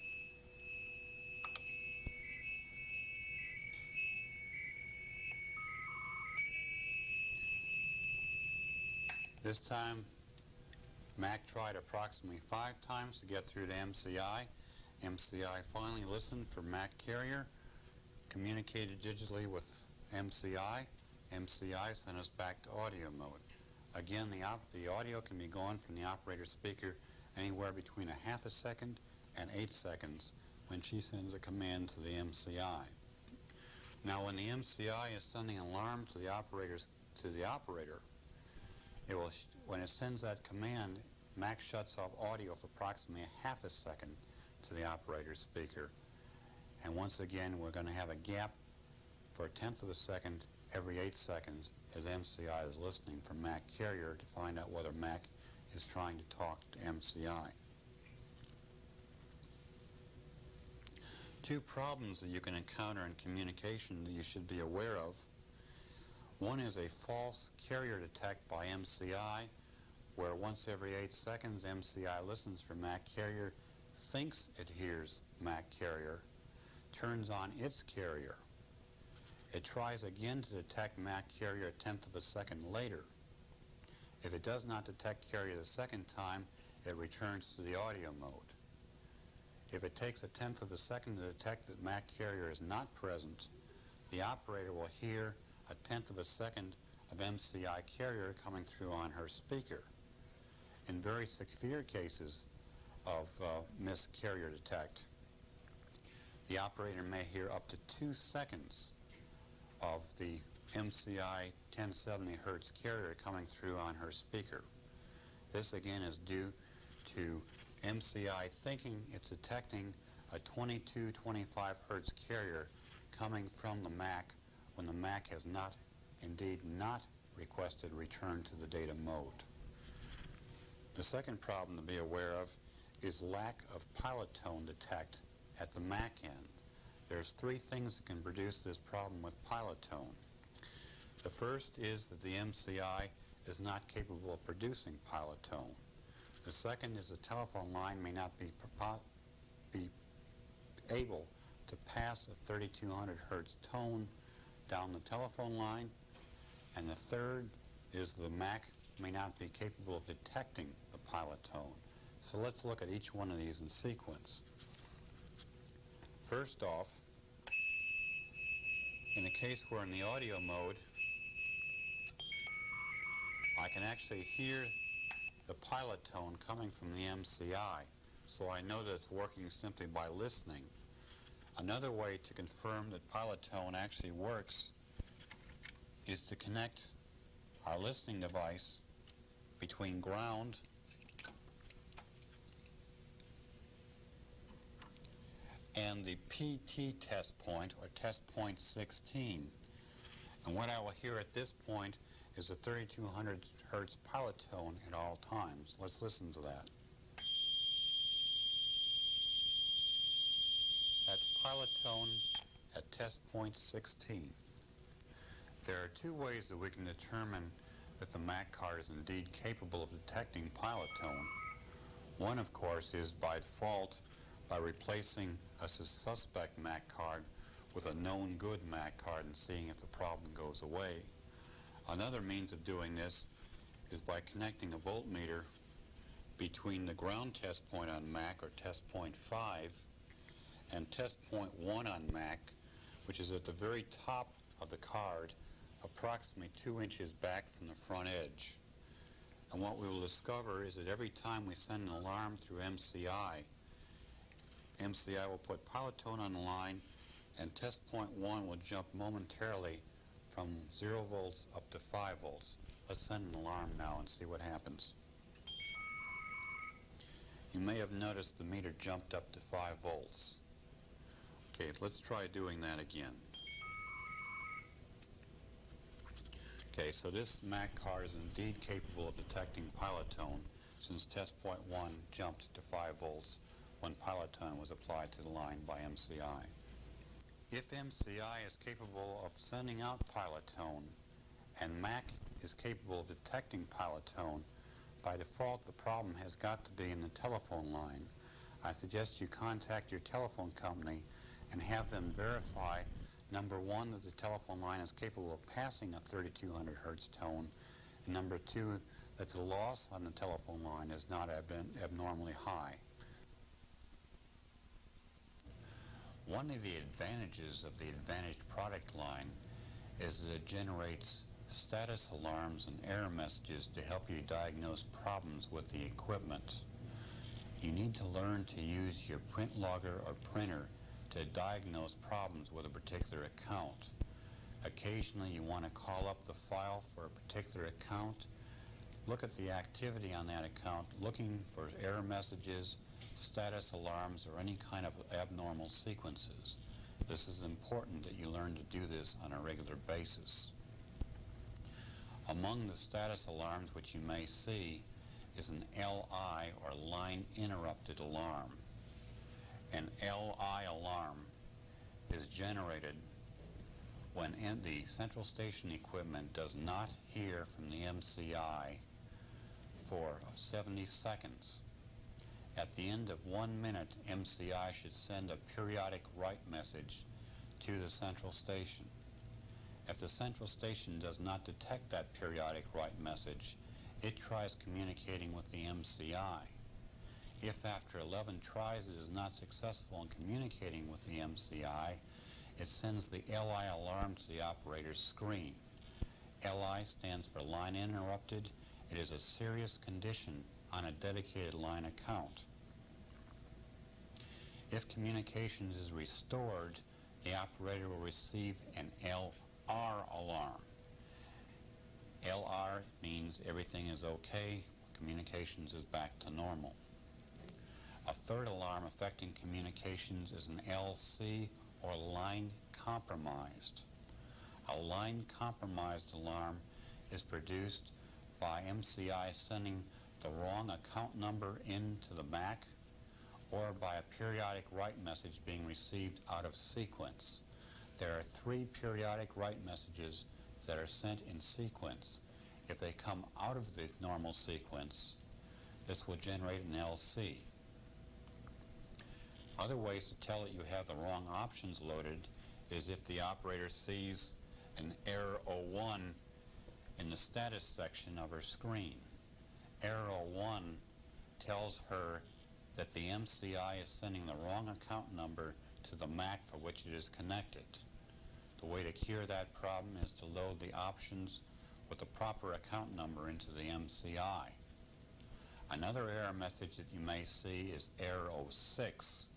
This time, Mac tried approximately 5 times to get through to MCI. MCI finally listened for Mac carrier, communicated digitally with MCI. MCI sent us back to audio mode. Again, the audio can be gone from the operator speaker anywhere between 1/2 second and 8 seconds when she sends a command to the MCI. Now, when the MCI is sending an alarm to the operator, when it sends that command, Mac shuts off audio for approximately 1/2 second to the operator's speaker. And once again, we're going to have a gap for 1/10 of a second every 8 seconds as MCI is listening for Mac carrier to find out whether Mac is trying to talk to MCI. Two problems that you can encounter in communication that you should be aware of. One is a false carrier detect by MCI, where once every 8 seconds MCI listens for Mac carrier, thinks it hears Mac carrier, turns on its carrier. It tries again to detect Mac carrier 1/10 of a second later. If it does not detect carrier the second time, it returns to the audio mode. If it takes 1/10 of a second to detect that Mac carrier is not present, the operator will hear 1/10 of a second of MCI carrier coming through on her speaker. In very severe cases of missed carrier detect, the operator may hear up to 2 seconds of the MCI 1070 Hertz carrier coming through on her speaker. This again is due to MCI thinking it's detecting a 2225 Hertz carrier coming from the Mac when the Mac has indeed not requested return to the data mode. The second problem to be aware of is lack of pilot tone detect at the Mac end. There's three things that can produce this problem with pilot tone. The first is that the MCI is not capable of producing pilot tone. The second is the telephone line may not be able to pass a 3200 Hertz tone down the telephone line. And the third is the Mac may not be capable of detecting the pilot tone. So let's look at each one of these in sequence. First off, in the case where in the audio mode, I can actually hear the pilot tone coming from the MCI, so I know that it's working simply by listening. Another way to confirm that pilot tone actually works is to connect our listening device between ground and the PT test point, or test point 16. And what I will hear at this point is a 3200 Hertz pilot tone at all times. Let's listen to that. That's pilot tone at test point 16. There are two ways that we can determine that the Mac card is indeed capable of detecting pilot tone. One, of course, is by default by replacing a suspect Mac card with a known good Mac card and seeing if the problem goes away. Another means of doing this is by connecting a voltmeter between the ground test point on Mac, or test point 5, and test point 1 on Mac, which is at the very top of the card, approximately 2 inches back from the front edge. And what we will discover is that every time we send an alarm through MCI, MCI will put pilot tone on the line, and test point 1 will jump momentarily from 0 volts up to 5 volts. Let's send an alarm now and see what happens. You may have noticed the meter jumped up to 5 volts. Okay, let's try doing that again. Okay, so this Mac card is indeed capable of detecting pilot tone, since test point 1 jumped to 5 volts when pilot tone was applied to the line by MCI. If MCI is capable of sending out pilot tone and Mac is capable of detecting pilot tone, by default the problem has got to be in the telephone line. I suggest you contact your telephone company and have them verify, number one, that the telephone line is capable of passing a 3200 Hertz tone, and number two, that the loss on the telephone line is not abnormally high. One of the advantages of the Advantaged product line is that it generates status alarms and error messages to help you diagnose problems with the equipment. You need to learn to use your print logger or printer to diagnose problems with a particular account. Occasionally you want to call up the file for a particular account, look at the activity on that account, looking for error messages, status alarms, or any kind of abnormal sequences. This is important that you learn to do this on a regular basis. Among the status alarms which you may see is an LI, or line interrupted alarm. An LI alarm is generated when the central station equipment does not hear from the MCI for 70 seconds. At the end of 1 minute, MCI should send a periodic write message to the central station. If the central station does not detect that periodic write message, it tries communicating with the MCI. If after 11 tries it is not successful in communicating with the MCI, it sends the LI alarm to the operator's screen. LI stands for line interrupted. It is a serious condition on a dedicated line account. If communications is restored, the operator will receive an LR alarm. LR means everything is okay, communications is back to normal. A third alarm affecting communications is an LC, or line compromised. A line compromised alarm is produced by MCI sending the wrong account number into the MAC, or by a periodic write message being received out of sequence. There are 3 periodic write messages that are sent in sequence. If they come out of the normal sequence, this will generate an LC. Other ways to tell that you have the wrong options loaded is if the operator sees an error 01 in the status section of her screen. Error 01 tells her that the MCI is sending the wrong account number to the MAC for which it is connected. The way to cure that problem is to load the options with the proper account number into the MCI. Another error message that you may see is error 06.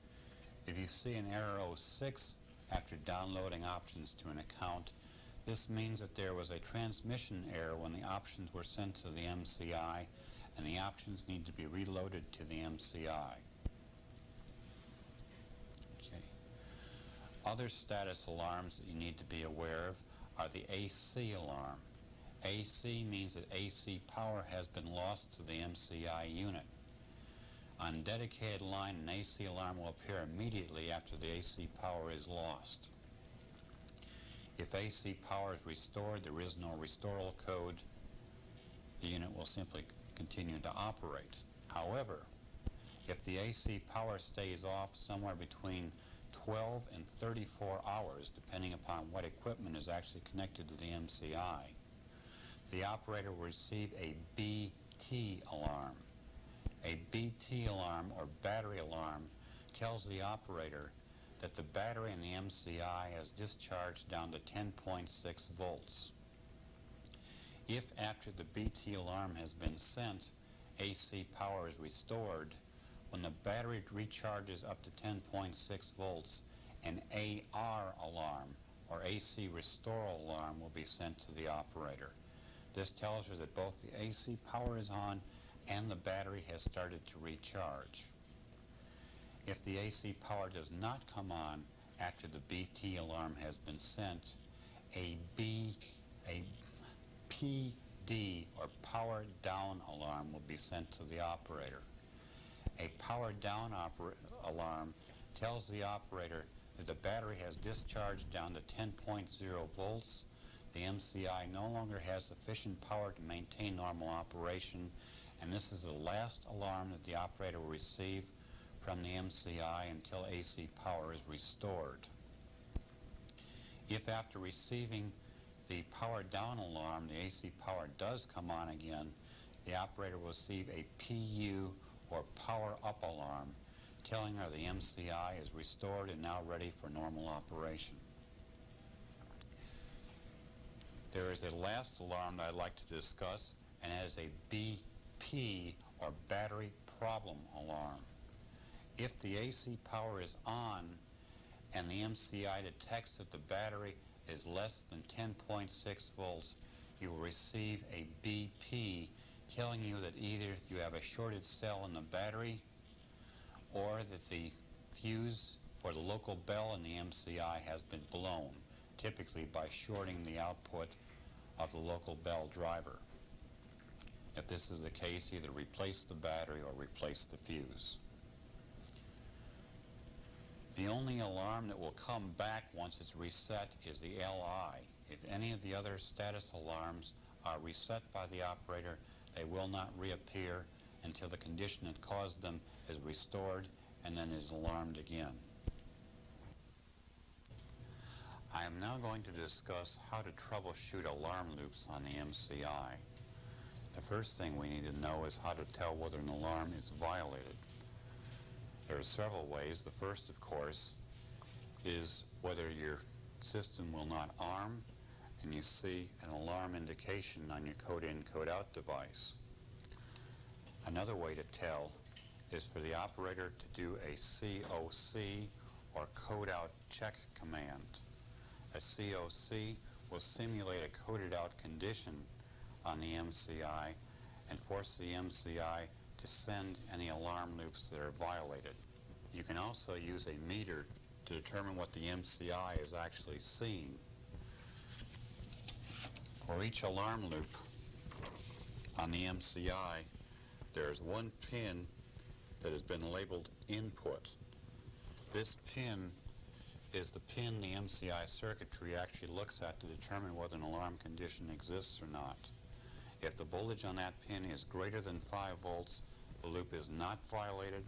If you see an error 06 after downloading options to an account, this means that there was a transmission error when the options were sent to the MCI, and the options need to be reloaded to the MCI. Okay. Other status alarms that you need to be aware of are the AC alarm. AC means that AC power has been lost to the MCI unit. On a dedicated line, an AC alarm will appear immediately after the AC power is lost. If AC power is restored, there is no restoral code. The unit will simply continue to operate. However, if the AC power stays off somewhere between 12 and 34 hours, depending upon what equipment is actually connected to the MCI, the operator will receive a BT alarm. A BT alarm, or battery alarm, tells the operator that the battery in the MCI has discharged down to 10.6 volts. If after the BT alarm has been sent, AC power is restored, when the battery recharges up to 10.6 volts, an AR alarm, or AC restoral alarm, will be sent to the operator. This tells her that both the AC power is on and the battery has started to recharge. If the AC power does not come on after the BT alarm has been sent, a PD, or power down alarm, will be sent to the operator. A power down alarm tells the operator that the battery has discharged down to 10.0 volts. The MCI no longer has sufficient power to maintain normal operation, and this is the last alarm that the operator will receive from the MCI until AC power is restored. If after receiving the power down alarm, the AC power does come on again, the operator will receive a PU, or power up alarm, telling her the MCI is restored and now ready for normal operation. There is a last alarm that I'd like to discuss, and that is a BP, or battery problem alarm. If the AC power is on and the MCI detects that the battery is less than 10.6 volts, you will receive a BP telling you that either you have a shorted cell in the battery, or that the fuse for the local bell in the MCI has been blown, typically by shorting the output of the local bell driver. If this is the case, either replace the battery or replace the fuse. The only alarm that will come back once it's reset is the LI. If any of the other status alarms are reset by the operator, they will not reappear until the condition that caused them is restored and then is alarmed again. I am now going to discuss how to troubleshoot alarm loops on the MCI. The first thing we need to know is how to tell whether an alarm is violated. There are several ways. The first, of course, is whether your system will not arm and you see an alarm indication on your code in, code out device. Another way to tell is for the operator to do a COC, or code out check command. A COC will simulate a coded out condition on the MCI and force the MCI to send any alarm loops that are violated. You can also use a meter to determine what the MCI is actually seeing. For each alarm loop on the MCI, there's one pin that has been labeled input. This pin is the pin the MCI circuitry actually looks at to determine whether an alarm condition exists or not. If the voltage on that pin is greater than 5 volts, the loop is not violated.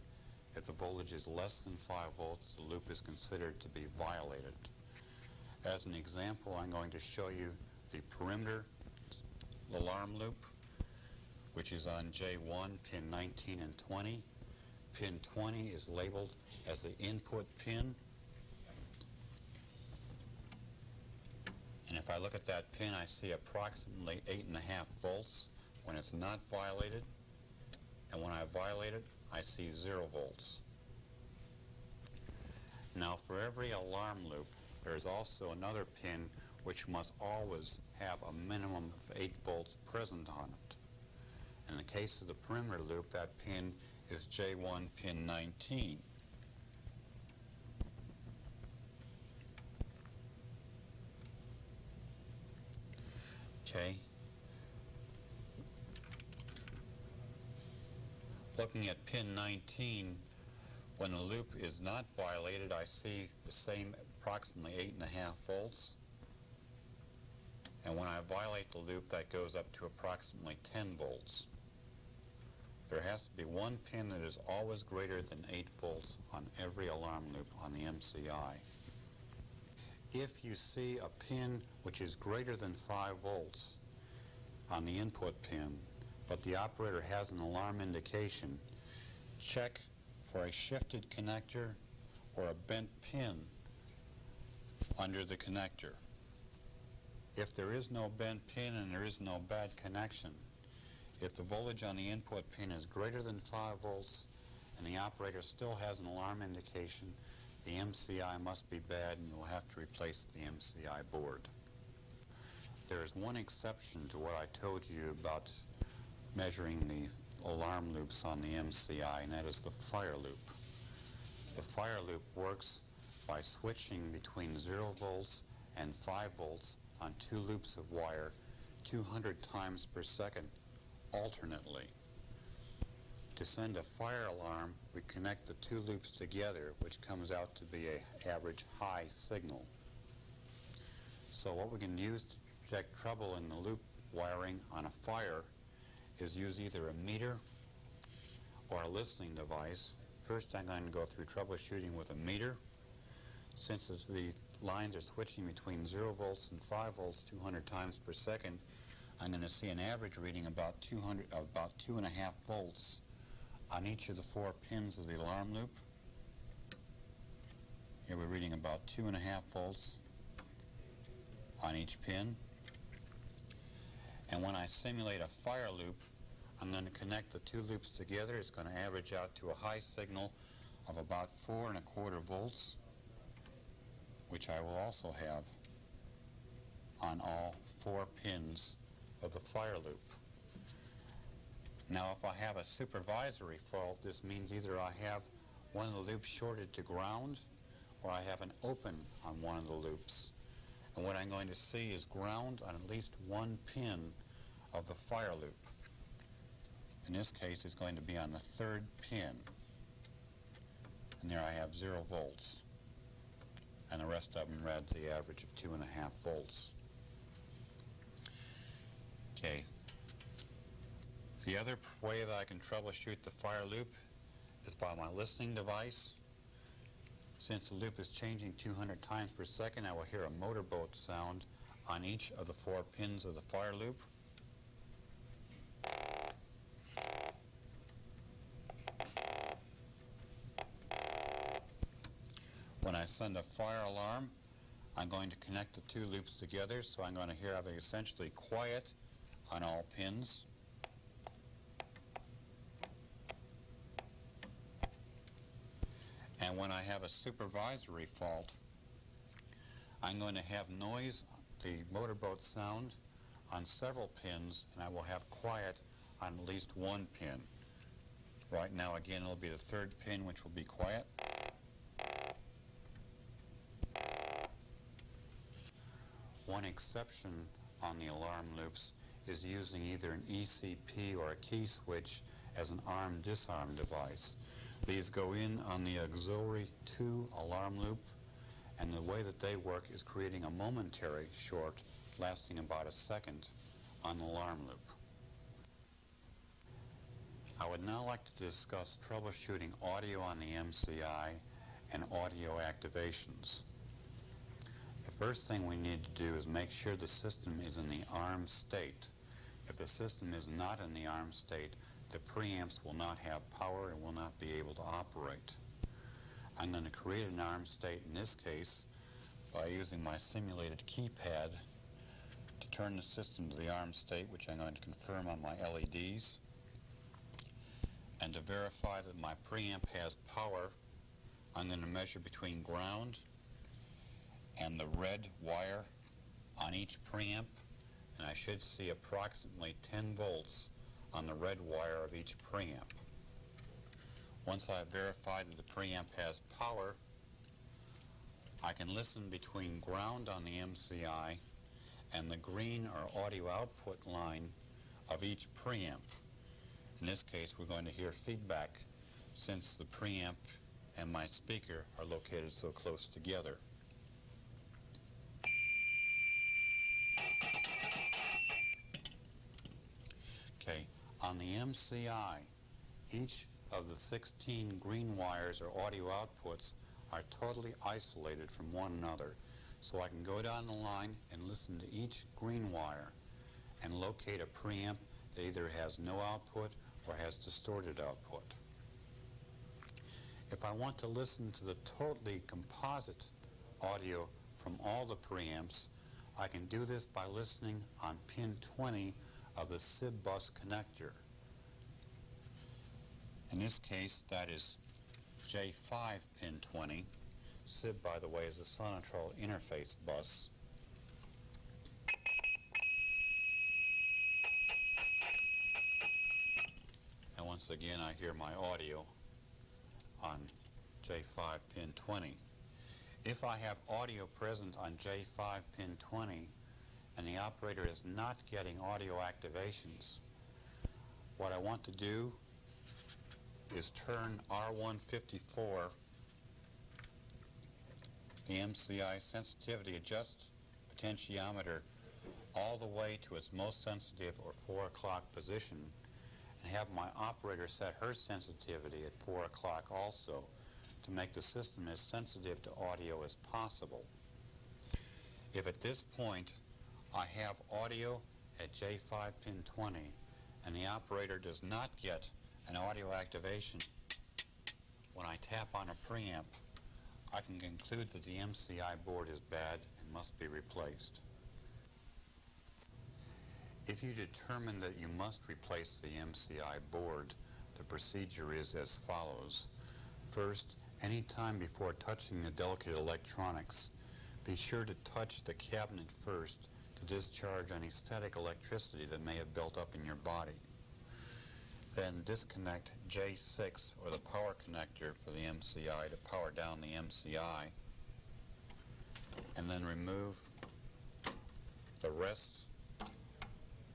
If the voltage is less than 5 volts, the loop is considered to be violated. As an example, I'm going to show you the perimeter alarm loop, which is on J1, pin 19 and 20. Pin 20 is labeled as the input pin. And if I look at that pin, I see approximately 8.5 volts when it's not violated. And when I violate it, I see 0 volts. Now, for every alarm loop, there's also another pin which must always have a minimum of 8 volts present on it. In the case of the perimeter loop, that pin is J1, pin 19. Okay. Looking at pin 19, when the loop is not violated, I see the same approximately 8.5 volts. And when I violate the loop, that goes up to approximately 10 volts. There has to be one pin that is always greater than 8 volts on every alarm loop on the MCI. If you see a pin which is greater than 5 volts on the input pin, but the operator has an alarm indication, check for a shifted connector or a bent pin under the connector. If there is no bent pin and there is no bad connection, if the voltage on the input pin is greater than 5 volts and the operator still has an alarm indication, the MCI must be bad and you'll have to replace the MCI board. There is one exception to what I told you about measuring the alarm loops on the MCI, and that is the fire loop. The fire loop works by switching between 0 volts and 5 volts on 2 loops of wire 200 times per second alternately. To send a fire alarm, we connect the 2 loops together, which comes out to be an average high signal. So what we can use to detect trouble in the loop wiring on a fire is use either a meter or a listening device. First, I'm going to go through troubleshooting with a meter. Since the lines are switching between 0 volts and 5 volts 200 times per second, I'm going to see an average reading about 2.5 volts on each of the 4 pins of the alarm loop. Here we're reading about 2.5 volts on each pin. And when I simulate a fire loop, I'm going to connect the 2 loops together. It's going to average out to a high signal of about 4.25 volts, which I will also have on all 4 pins of the fire loop. Now, if I have a supervisory fault, this means either I have one of the loops shorted to ground or I have an open on one of the loops. And what I'm going to see is ground on at least one pin of the fire loop. In this case, it's going to be on the 3rd pin. And there I have 0 volts. And the rest of them read the average of 2.5 volts. Okay. The other way that I can troubleshoot the fire loop is by my listening device. Since the loop is changing 200 times per second, I will hear a motorboat sound on each of the 4 pins of the fire loop. When I send a fire alarm, I'm going to connect the 2 loops together, so I'm going to hear everything essentially quiet on all pins. And when I have a supervisory fault, I'm going to have noise the motorboat sound on several pins, and I will have quiet on at least one pin. Right now, again, it'll be the third pin, which will be quiet. One exception on the alarm loops is using either an ECP or a key switch as an arm-disarm device. These go in on the auxiliary 2 alarm loop, and the way that they work is creating a momentary short lasting about a second on the alarm loop. I would now like to discuss troubleshooting audio on the MCI and audio activations. The first thing we need to do is make sure the system is in the arm state. If the system is not in the arm state, the preamps will not have power and will not be able to operate. I'm going to create an arm state in this case by using my simulated keypad to turn the system to the arm state, which I'm going to confirm on my LEDs. And to verify that my preamp has power, I'm going to measure between ground and the red wire on each preamp, and I should see approximately 10 volts on the red wire of each preamp. Once I've verified that the preamp has power, I can listen between ground on the MCI and the green or audio output line of each preamp. In this case, we're going to hear feedback since the preamp and my speaker are located so close together. Okay, on the MCI, each of the 16 green wires or audio outputs are totally isolated from one another. So I can go down the line and listen to each green wire and locate a preamp that either has no output or has distorted output. If I want to listen to the totally composite audio from all the preamps, I can do this by listening on pin 20 of the SIB bus connector. In this case, that is J5 pin 20. SIB, by the way, is a Sonatrol interface bus. And once again, I hear my audio on J5 pin 20. If I have audio present on J5 pin 20 and the operator is not getting audio activations, what I want to do is turn R154, the MCI sensitivity adjust potentiometer, all the way to its most sensitive or 4 o'clock position, and have my operator set her sensitivity at 4 o'clock also to make the system as sensitive to audio as possible. If at this point I have audio at J5 pin 20 and the operator does not get an audio activation when I tap on a preamp, I can conclude that the MCI board is bad and must be replaced. If you determine that you must replace the MCI board, the procedure is as follows. First, any time before touching the delicate electronics, be sure to touch the cabinet first to discharge any static electricity that may have built up in your body. Then disconnect J6, or the power connector for the MCI, to power down the MCI, and then remove the rest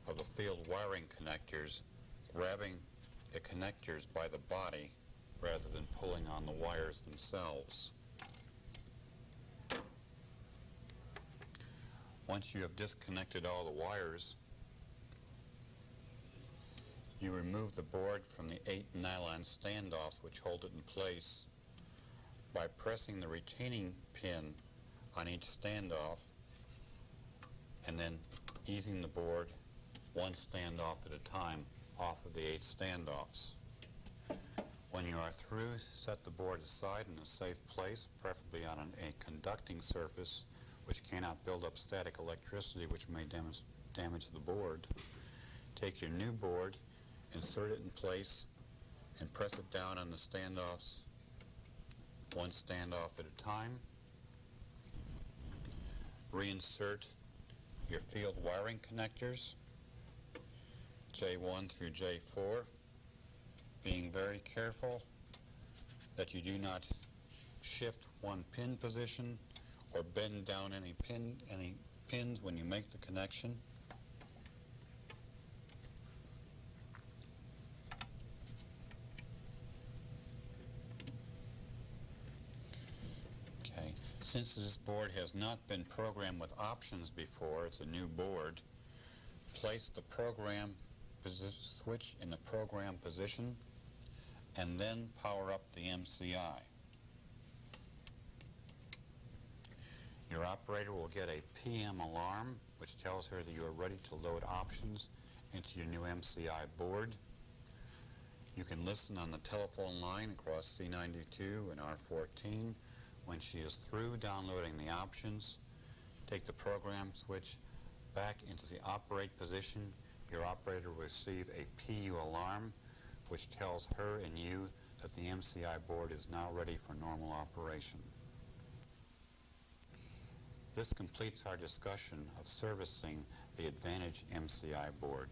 of the field wiring connectors, grabbing the connectors by the body rather than pulling on the wires themselves. Once you have disconnected all the wires, you remove the board from the 8 nylon standoffs which hold it in place by pressing the retaining pin on each standoff and then easing the board one standoff at a time off of the 8 standoffs. When you are through, set the board aside in a safe place, preferably on a conducting surface which cannot build up static electricity which may damage the board. Take your new board, insert it in place, and press it down on the standoffs, one standoff at a time. Reinsert your field wiring connectors, J1 through J4, being very careful that you do not shift one pin position or bend down any pins when you make the connection. Okay. Since this board has not been programmed with options before, it's a new board, place the program switch in the program position and then power up the MCI. Your operator will get a PM alarm which tells her that you are ready to load options into your new MCI board. You can listen on the telephone line across C92 and R14. When she is through downloading the options, take the program switch back into the operate position. Your operator will receive a PU alarm which tells her and you that the MCI board is now ready for normal operation. This completes our discussion of servicing the Advantage MCI board.